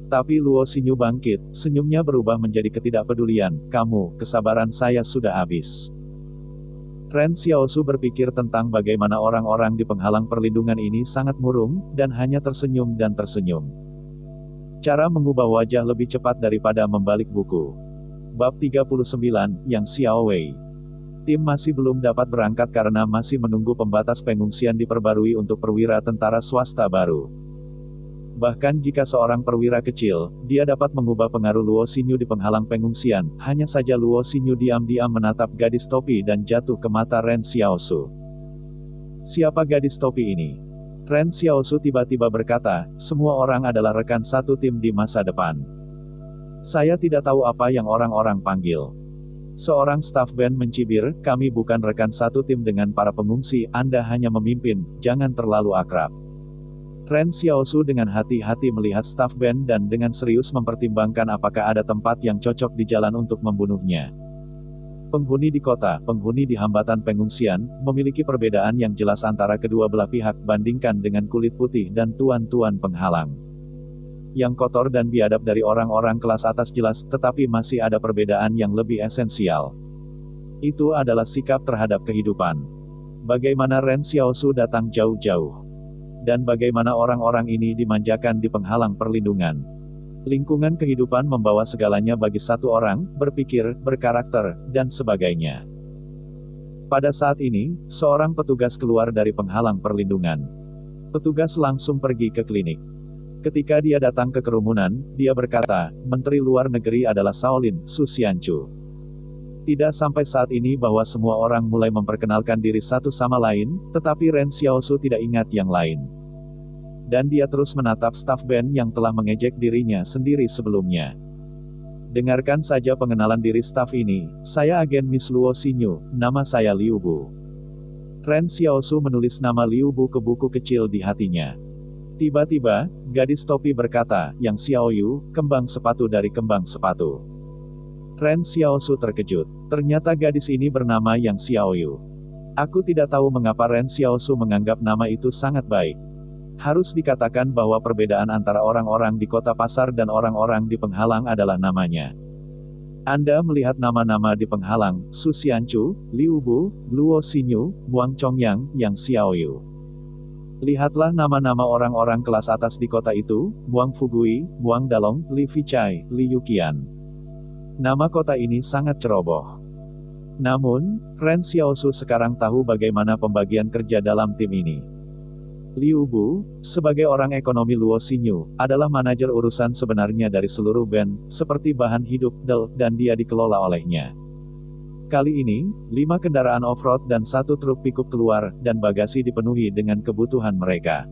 Tapi Luo Xinyu bangkit, senyumnya berubah menjadi ketidakpedulian, kamu, kesabaran saya sudah habis. Ren Xiaosu berpikir tentang bagaimana orang-orang di penghalang perlindungan ini sangat murung, dan hanya tersenyum dan tersenyum. Cara mengubah wajah lebih cepat daripada membalik buku. Bab 39, Yang Xiao Wei. Tim masih belum dapat berangkat karena masih menunggu pembatas pengungsian diperbarui untuk perwira tentara swasta baru. Bahkan jika seorang perwira kecil, dia dapat mengubah pengaruh Luo Xinyu di penghalang pengungsian, hanya saja Luo Xinyu diam-diam menatap gadis topi dan jatuh ke mata Ren Xiaosu. Siapa gadis topi ini? Ren Xiaosu tiba-tiba berkata, semua orang adalah rekan satu tim di masa depan. Saya tidak tahu apa yang orang-orang panggil. Seorang staf band mencibir, kami bukan rekan satu tim dengan para pengungsi, Anda hanya memimpin, jangan terlalu akrab. Ren Xiaosu dengan hati-hati melihat staf band dan dengan serius mempertimbangkan apakah ada tempat yang cocok di jalan untuk membunuhnya. Penghuni di kota, penghuni di hambatan pengungsian, memiliki perbedaan yang jelas antara kedua belah pihak bandingkan dengan kulit putih dan tuan-tuan penghalang. Yang kotor dan biadab dari orang-orang kelas atas jelas, tetapi masih ada perbedaan yang lebih esensial. Itu adalah sikap terhadap kehidupan. Bagaimana Ren Xiaosu datang jauh-jauh. Dan bagaimana orang-orang ini dimanjakan di penghalang perlindungan. Lingkungan kehidupan membawa segalanya bagi satu orang, berpikir, berkarakter, dan sebagainya. Pada saat ini, seorang petugas keluar dari penghalang perlindungan. Petugas langsung pergi ke klinik. Ketika dia datang ke kerumunan, dia berkata, Menteri Luar Negeri adalah Shaolin, Su Xianchu. Tidak sampai saat ini bahwa semua orang mulai memperkenalkan diri satu sama lain, tetapi Ren Xiaosu tidak ingat yang lain. Dan dia terus menatap staf band yang telah mengejek dirinya sendiri sebelumnya. Dengarkan saja pengenalan diri staf ini, saya agen Miss Luo Xinyu, nama saya Liu Bu. Ren Xiaosu menulis nama Liu Bu ke buku kecil di hatinya. Tiba-tiba, gadis topi berkata, Yang Xiaoyu, kembang sepatu dari kembang sepatu. Ren Xiaosu terkejut. Ternyata gadis ini bernama Yang Xiaoyu. Aku tidak tahu mengapa Ren Xiaosu menganggap nama itu sangat baik. Harus dikatakan bahwa perbedaan antara orang-orang di kota pasar dan orang-orang di penghalang adalah namanya. Anda melihat nama-nama di penghalang, Su Xianchu, Liu Bu, Luo Xinyu, Wang Chongyang, Yang Xiaoyu. Lihatlah nama-nama orang-orang kelas atas di kota itu, Wang Fugui, Wang Dalong, Li Fichai, Li Yuqian. Nama kota ini sangat ceroboh. Namun, Ren Xiaosu sekarang tahu bagaimana pembagian kerja dalam tim ini. Liu Bu, sebagai orang ekonomi Luo Xinyu, adalah manajer urusan sebenarnya dari seluruh band, seperti bahan hidup, dan dia dikelola olehnya. Kali ini, 5 kendaraan off-road dan 1 truk pickup keluar, dan bagasi dipenuhi dengan kebutuhan mereka.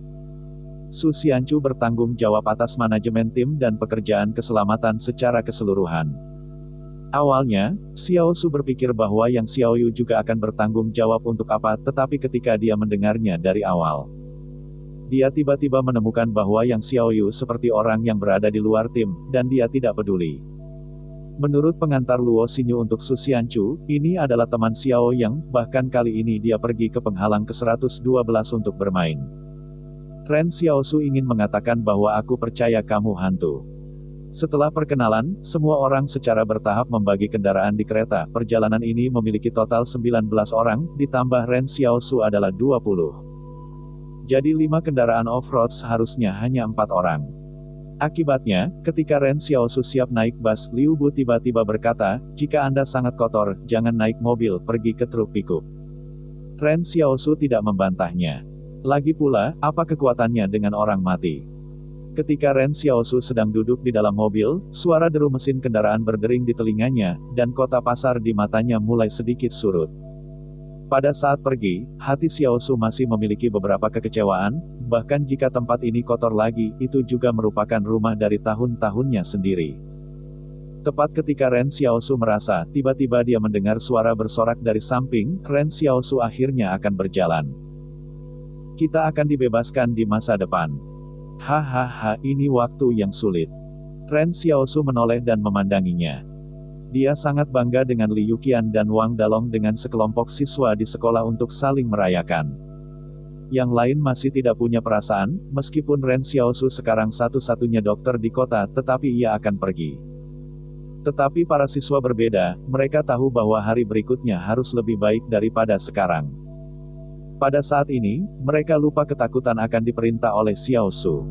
Su Xianchu bertanggung jawab atas manajemen tim dan pekerjaan keselamatan secara keseluruhan. Awalnya, Xiao Su berpikir bahwa Yang Xiaoyu juga akan bertanggung jawab untuk apa, tetapi ketika dia mendengarnya dari awal, dia tiba-tiba menemukan bahwa Yang Xiaoyu seperti orang yang berada di luar tim, dan dia tidak peduli. Menurut pengantar Luo Xinyu untuk Su Xianchu, ini adalah teman Xiao Yang, bahkan kali ini dia pergi ke penghalang ke-112 untuk bermain. Ren Xiaosu ingin mengatakan bahwa aku percaya kamu hantu. Setelah perkenalan, semua orang secara bertahap membagi kendaraan di kereta. Perjalanan ini memiliki total 19 orang, ditambah Ren Xiaosu adalah 20. Jadi 5 kendaraan off-road seharusnya hanya 4 orang. Akibatnya, ketika Ren Xiaosu siap naik bus, Liu Bu tiba-tiba berkata, "Jika Anda sangat kotor, jangan naik mobil, pergi ke truk pickup." Ren Xiaosu tidak membantahnya. Lagi pula, apa kekuatannya dengan orang mati? Ketika Ren Xiaosu sedang duduk di dalam mobil, suara deru mesin kendaraan berdering di telinganya, dan kota pasar di matanya mulai sedikit surut. Pada saat pergi, hati Xiaosu masih memiliki beberapa kekecewaan, bahkan jika tempat ini kotor lagi, itu juga merupakan rumah dari tahun-tahunnya sendiri. Tepat ketika Ren Xiaosu merasa, tiba-tiba dia mendengar suara bersorak dari samping, Ren Xiaosu akhirnya akan berjalan. Kita akan dibebaskan di masa depan. Hahaha, ini waktu yang sulit. Ren Xiaosu menoleh dan memandanginya. Dia sangat bangga dengan Li Yuqian dan Wang Dalong dengan sekelompok siswa di sekolah untuk saling merayakan. Yang lain masih tidak punya perasaan, meskipun Ren Xiaosu sekarang satu-satunya dokter di kota, tetapi ia akan pergi. Tetapi para siswa berbeda, mereka tahu bahwa hari berikutnya harus lebih baik daripada sekarang. Pada saat ini, mereka lupa ketakutan akan diperintah oleh Xiaosu.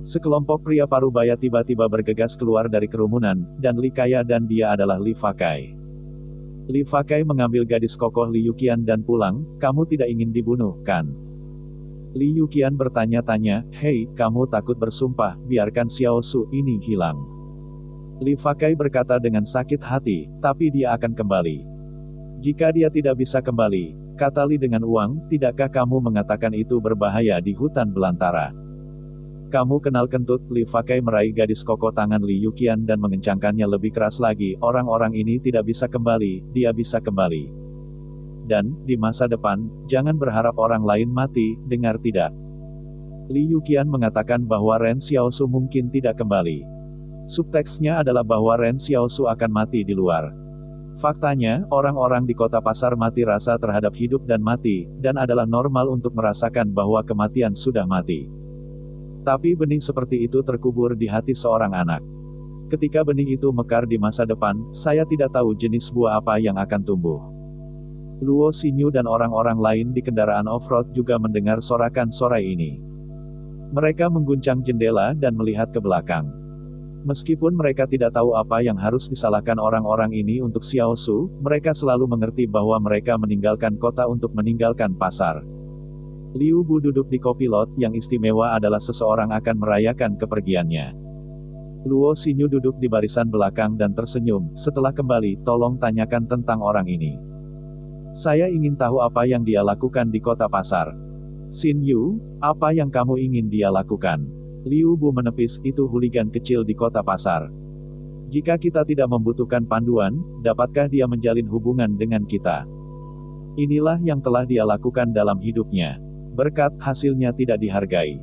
Sekelompok pria parubaya tiba-tiba bergegas keluar dari kerumunan, dan Li Kaya dan dia adalah Li Fakai. Li Fakai mengambil gadis kokoh Li Yuqian dan pulang, "Kamu tidak ingin dibunuh, kan?" Li Yuqian bertanya-tanya, "Hei, kamu takut bersumpah, biarkan Xiaosu ini hilang." Li Fakai berkata dengan sakit hati, "Tapi dia akan kembali." "Jika dia tidak bisa kembali," kata Li dengan uang, "tidakkah kamu mengatakan itu berbahaya di hutan belantara?" "Kamu kenal kentut?" Li Fakai meraih gadis kokoh tangan Li Yuqian dan mengencangkannya lebih keras lagi. "Orang-orang ini tidak bisa kembali, dia bisa kembali. Dan, di masa depan, jangan berharap orang lain mati, dengar tidak?" Li Yuqian mengatakan bahwa Ren Xiaosu mungkin tidak kembali. Subteksnya adalah bahwa Ren Xiaosu akan mati di luar. Faktanya, orang-orang di kota pasar mati rasa terhadap hidup dan mati, dan adalah normal untuk merasakan bahwa kematian sudah mati. Tapi benih seperti itu terkubur di hati seorang anak. Ketika benih itu mekar di masa depan, saya tidak tahu jenis buah apa yang akan tumbuh. Luo Xinyu dan orang-orang lain di kendaraan off-road juga mendengar sorakan sorai ini. Mereka mengguncang jendela dan melihat ke belakang. Meskipun mereka tidak tahu apa yang harus disalahkan orang-orang ini untuk Xiaosu, mereka selalu mengerti bahwa mereka meninggalkan kota untuk meninggalkan pasar. Liu Bu duduk di kopilot, yang istimewa adalah seseorang akan merayakan kepergiannya. Luo Xinyu duduk di barisan belakang dan tersenyum, "Setelah kembali, tolong tanyakan tentang orang ini. Saya ingin tahu apa yang dia lakukan di kota pasar." "Xin Yu, apa yang kamu ingin dia lakukan?" Liu Bu menepis, "Itu hooligan kecil di kota pasar. Jika kita tidak membutuhkan panduan, dapatkah dia menjalin hubungan dengan kita? Inilah yang telah dia lakukan dalam hidupnya. Berkat hasilnya tidak dihargai."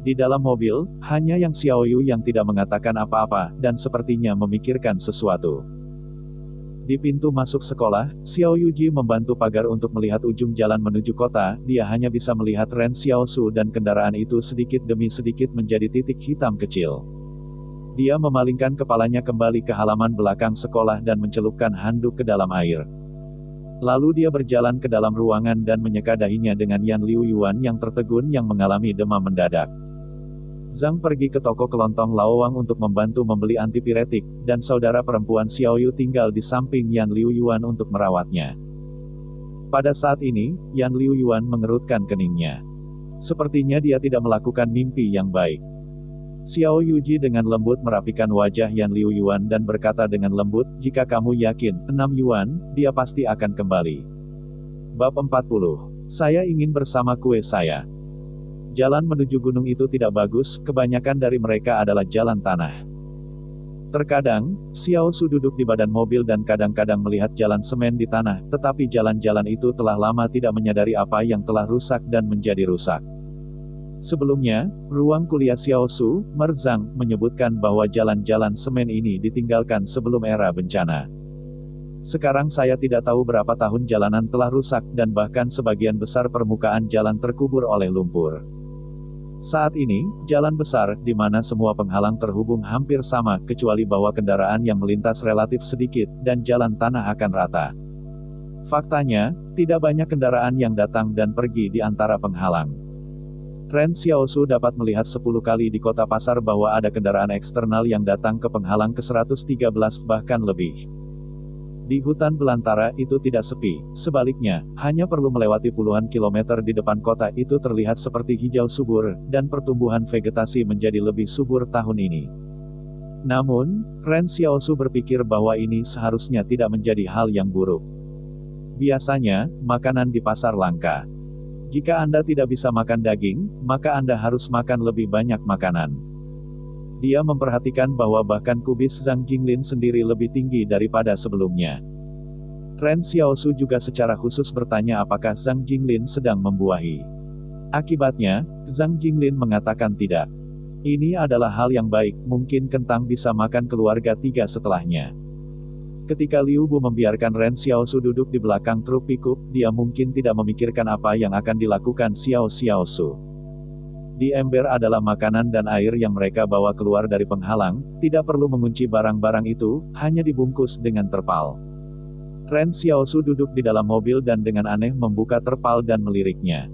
Di dalam mobil, hanya Yang Xiaoyu yang tidak mengatakan apa-apa, dan sepertinya memikirkan sesuatu. Di pintu masuk sekolah, Xiaoyu Ji membantu pagar untuk melihat ujung jalan menuju kota. Dia hanya bisa melihat Ren Xiaosu dan kendaraan itu sedikit demi sedikit menjadi titik hitam kecil. Dia memalingkan kepalanya kembali ke halaman belakang sekolah dan mencelupkan handuk ke dalam air. Lalu dia berjalan ke dalam ruangan dan menyeka dahinya dengan Yan Liu Yuan yang tertegun yang mengalami demam mendadak. Zhang pergi ke toko kelontong Laowang untuk membantu membeli antipiretik, dan saudara perempuan Xiaoyu tinggal di samping Yan Liu Yuan untuk merawatnya. Pada saat ini, Yan Liu Yuan mengerutkan keningnya. Sepertinya dia tidak melakukan mimpi yang baik. Xiao Yuji dengan lembut merapikan wajah Yan Liu Yuan dan berkata dengan lembut, jika kamu yakin, 6 Yuan, dia pasti akan kembali. Bab 40. Saya ingin bersama kue saya. Jalan menuju gunung itu tidak bagus, kebanyakan dari mereka adalah jalan tanah. Terkadang, Xiao Su duduk di badan mobil dan kadang-kadang melihat jalan semen di tanah, tetapi jalan-jalan itu telah lama tidak menyadari apa yang telah rusak dan menjadi rusak. Sebelumnya, ruang kuliah Xiao Su, Merzang, menyebutkan bahwa jalan-jalan semen ini ditinggalkan sebelum era bencana. Sekarang saya tidak tahu berapa tahun jalanan telah rusak dan bahkan sebagian besar permukaan jalan terkubur oleh lumpur. Saat ini, jalan besar, di mana semua penghalang terhubung hampir sama, kecuali bahwa kendaraan yang melintas relatif sedikit, dan jalan tanah akan rata. Faktanya, tidak banyak kendaraan yang datang dan pergi di antara penghalang. Ren Xiaosu dapat melihat 10 kali di kota pasar bahwa ada kendaraan eksternal yang datang ke penghalang ke 113 bahkan lebih. Di hutan belantara itu tidak sepi, sebaliknya, hanya perlu melewati puluhan kilometer di depan kota itu terlihat seperti hijau subur, dan pertumbuhan vegetasi menjadi lebih subur tahun ini. Namun, Ren Xiaosu berpikir bahwa ini seharusnya tidak menjadi hal yang buruk. Biasanya, makanan di pasar langka. Jika Anda tidak bisa makan daging, maka Anda harus makan lebih banyak makanan. Dia memperhatikan bahwa bahkan kubis Zhang Jinglin sendiri lebih tinggi daripada sebelumnya. Ren Xiaosu juga secara khusus bertanya apakah Zhang Jinglin sedang membuahi. Akibatnya, Zhang Jinglin mengatakan tidak. Ini adalah hal yang baik, mungkin kentang bisa makan keluarga 3 setelahnya. Ketika Liu Bu membiarkan Ren Xiaosu duduk di belakang truk pickup, dia mungkin tidak memikirkan apa yang akan dilakukan Xiaosu. Di ember adalah makanan dan air yang mereka bawa keluar dari penghalang, tidak perlu mengunci barang-barang itu, hanya dibungkus dengan terpal. Ren Xiaosu duduk di dalam mobil dan dengan aneh membuka terpal dan meliriknya.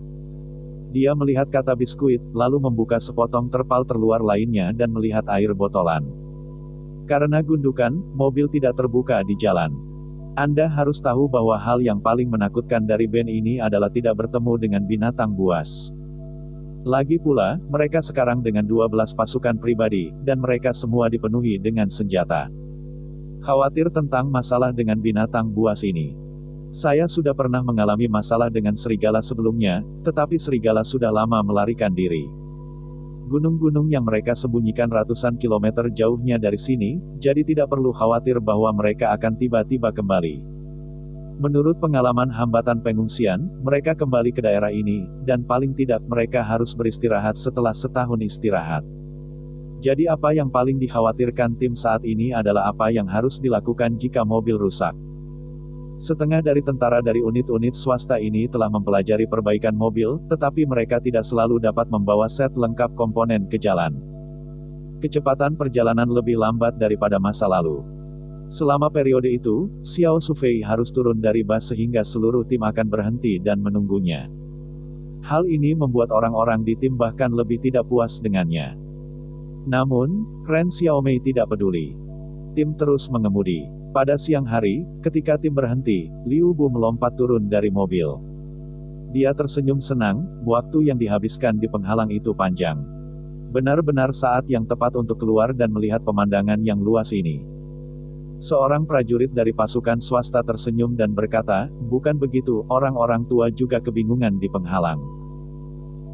Dia melihat kata biskuit, lalu membuka sepotong terpal terluar lainnya dan melihat air botolan. Karena gundukan, mobil tidak terbuka di jalan. Anda harus tahu bahwa hal yang paling menakutkan dari band ini adalah tidak bertemu dengan binatang buas. Lagi pula, mereka sekarang dengan 12 pasukan pribadi, dan mereka semua dipenuhi dengan senjata. Khawatir tentang masalah dengan binatang buas ini. Saya sudah pernah mengalami masalah dengan serigala sebelumnya, tetapi serigala sudah lama melarikan diri. Gunung-gunung yang mereka sembunyikan ratusan kilometer jauhnya dari sini, jadi tidak perlu khawatir bahwa mereka akan tiba-tiba kembali. Menurut pengalaman hambatan pengungsian, mereka kembali ke daerah ini, dan paling tidak mereka harus beristirahat setelah setahun istirahat. Jadi apa yang paling dikhawatirkan tim saat ini adalah apa yang harus dilakukan jika mobil rusak. Setengah dari tentara dari unit-unit swasta ini telah mempelajari perbaikan mobil, tetapi mereka tidak selalu dapat membawa set lengkap komponen ke jalan. Kecepatan perjalanan lebih lambat daripada masa lalu. Selama periode itu, Xiao Sufei harus turun dari bus sehingga seluruh tim akan berhenti dan menunggunya. Hal ini membuat orang-orang di tim bahkan lebih tidak puas dengannya. Namun, Ren Xiaomei tidak peduli. Tim terus mengemudi. Pada siang hari, ketika tim berhenti, Liu Bu melompat turun dari mobil. Dia tersenyum senang, waktu yang dihabiskan di penghalang itu panjang. Benar-benar saat yang tepat untuk keluar dan melihat pemandangan yang luas ini. Seorang prajurit dari pasukan swasta tersenyum dan berkata, bukan begitu, orang-orang tua juga kebingungan di penghalang.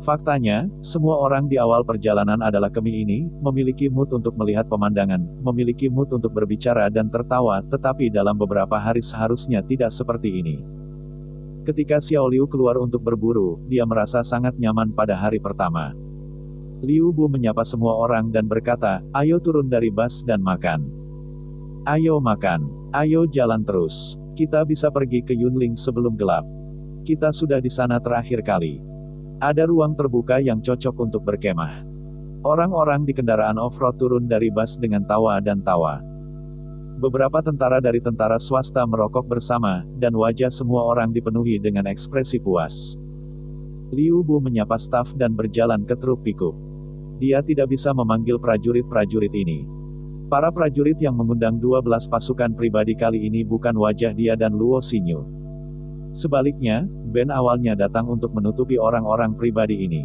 Faktanya, semua orang di awal perjalanan adalah kami ini, memiliki mood untuk melihat pemandangan, memiliki mood untuk berbicara dan tertawa, tetapi dalam beberapa hari seharusnya tidak seperti ini. Ketika Xiao Liu keluar untuk berburu, dia merasa sangat nyaman pada hari pertama. Liu Bu menyapa semua orang dan berkata, ayo turun dari bus dan makan. Ayo makan. Ayo jalan terus. Kita bisa pergi ke Yunling sebelum gelap. Kita sudah di sana terakhir kali. Ada ruang terbuka yang cocok untuk berkemah. Orang-orang di kendaraan off-road turun dari bus dengan tawa dan tawa. Beberapa tentara dari tentara swasta merokok bersama, dan wajah semua orang dipenuhi dengan ekspresi puas. Liu Bu menyapa staf dan berjalan ke truk pickup. Dia tidak bisa memanggil prajurit-prajurit ini. Para prajurit yang mengundang 12 pasukan pribadi kali ini bukan wajah dia dan Luo Xinyu. Sebaliknya, band awalnya datang untuk menutupi orang-orang pribadi ini.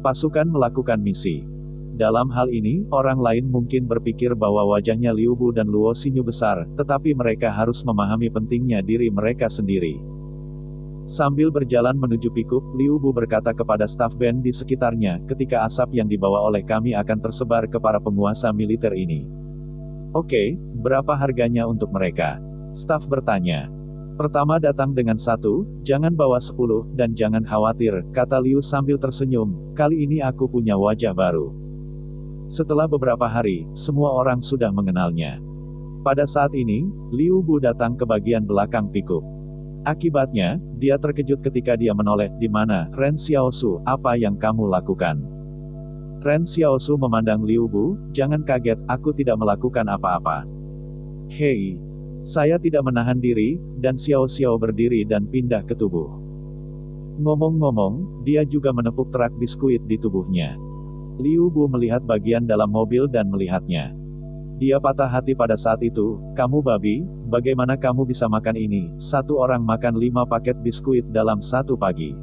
Pasukan melakukan misi. Dalam hal ini, orang lain mungkin berpikir bahwa wajahnya Liu Bu dan Luo Xinyu besar, tetapi mereka harus memahami pentingnya diri mereka sendiri. Sambil berjalan menuju pikup, Liu Bu berkata kepada staf band di sekitarnya, ketika asap yang dibawa oleh kami akan tersebar ke para penguasa militer ini. Oke, berapa harganya untuk mereka? Staf bertanya. Pertama datang dengan 1, jangan bawa 10, dan jangan khawatir, kata Liu sambil tersenyum, kali ini aku punya wajah baru. Setelah beberapa hari, semua orang sudah mengenalnya. Pada saat ini, Liu Bu datang ke bagian belakang pikup. Akibatnya, dia terkejut ketika dia menoleh, di mana, Ren Xiaosu, apa yang kamu lakukan? Ren Xiaosu memandang Liu Bu, jangan kaget, aku tidak melakukan apa-apa. Hei, saya tidak menahan diri, dan Xiao Xiao berdiri dan pindah ke tubuh. Ngomong-ngomong, dia juga menepuk terak biskuit di tubuhnya. Liu Bu melihat bagian dalam mobil dan melihatnya. Dia patah hati pada saat itu, kamu babi, bagaimana kamu bisa makan ini? Satu orang makan 5 paket biskuit dalam satu pagi.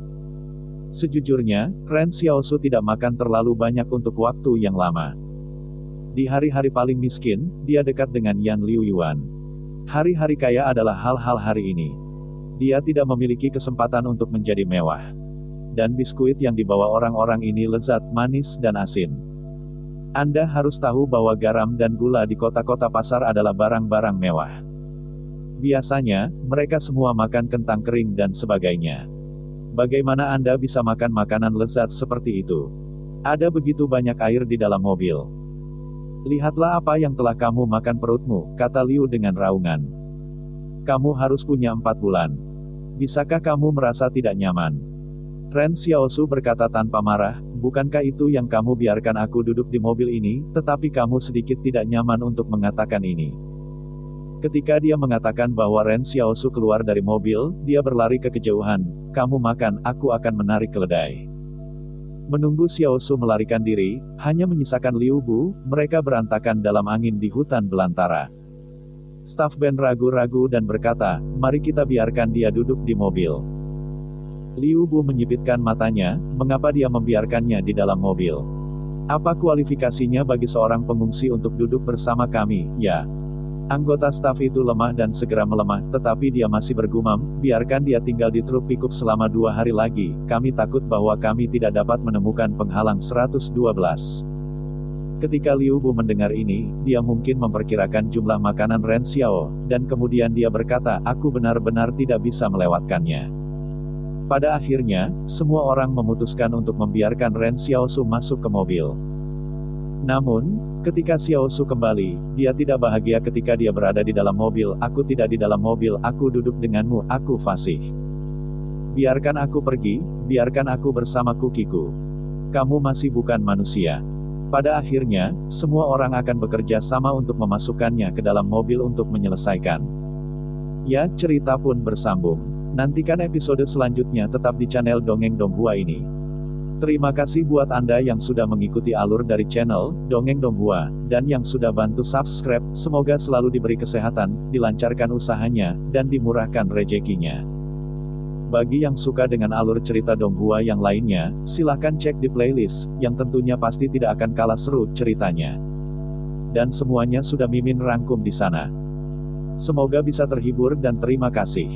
Sejujurnya, Ren Xiaosu tidak makan terlalu banyak untuk waktu yang lama. Di hari-hari paling miskin, dia dekat dengan Yan Liu Yuan. Hari-hari kaya adalah hal-hal hari ini. Dia tidak memiliki kesempatan untuk menjadi mewah. Dan biskuit yang dibawa orang-orang ini lezat, manis dan asin. Anda harus tahu bahwa garam dan gula di kota-kota pasar adalah barang-barang mewah. Biasanya, mereka semua makan kentang kering dan sebagainya. Bagaimana Anda bisa makan makanan lezat seperti itu? Ada begitu banyak air di dalam mobil. Lihatlah apa yang telah kamu makan perutmu, kata Liu dengan raungan. Kamu harus punya 4 bulan. Bisakah kamu merasa tidak nyaman? Ren Xiaosu berkata tanpa marah, bukankah itu yang kamu biarkan aku duduk di mobil ini, tetapi kamu sedikit tidak nyaman untuk mengatakan ini. Ketika dia mengatakan bahwa Ren Xiaosu keluar dari mobil, dia berlari ke kejauhan, kamu makan, aku akan menarik keledai. Menunggu Xiaosu melarikan diri, hanya menyisakan Liu Bu, mereka berantakan dalam angin di hutan belantara. Staf band ragu-ragu dan berkata, mari kita biarkan dia duduk di mobil. Liu Bu menyipitkan matanya, mengapa dia membiarkannya di dalam mobil? Apa kualifikasinya bagi seorang pengungsi untuk duduk bersama kami, ya? Anggota staf itu lemah dan segera melemah, tetapi dia masih bergumam, biarkan dia tinggal di truk pickup selama 2 hari lagi, kami takut bahwa kami tidak dapat menemukan penghalang 112. Ketika Liu Bu mendengar ini, dia mungkin memperkirakan jumlah makanan Ren Xiao, dan kemudian dia berkata, aku benar-benar tidak bisa melewatkannya. Pada akhirnya, semua orang memutuskan untuk membiarkan Ren Xiaosu masuk ke mobil. Namun, ketika Xiaosu kembali, dia tidak bahagia ketika dia berada di dalam mobil, aku tidak di dalam mobil, aku duduk denganmu, aku fasih. Biarkan aku pergi, biarkan aku bersama kukiku. Kamu masih bukan manusia. Pada akhirnya, semua orang akan bekerja sama untuk memasukkannya ke dalam mobil untuk menyelesaikan. Ya, cerita pun bersambung. Nantikan episode selanjutnya tetap di channel Dongeng Donghua ini. Terima kasih buat Anda yang sudah mengikuti alur dari channel Dongeng Donghua, dan yang sudah bantu subscribe, semoga selalu diberi kesehatan, dilancarkan usahanya, dan dimurahkan rezekinya. Bagi yang suka dengan alur cerita Donghua yang lainnya, silahkan cek di playlist, yang tentunya pasti tidak akan kalah seru ceritanya. Dan semuanya sudah Mimin rangkum di sana. Semoga bisa terhibur dan terima kasih.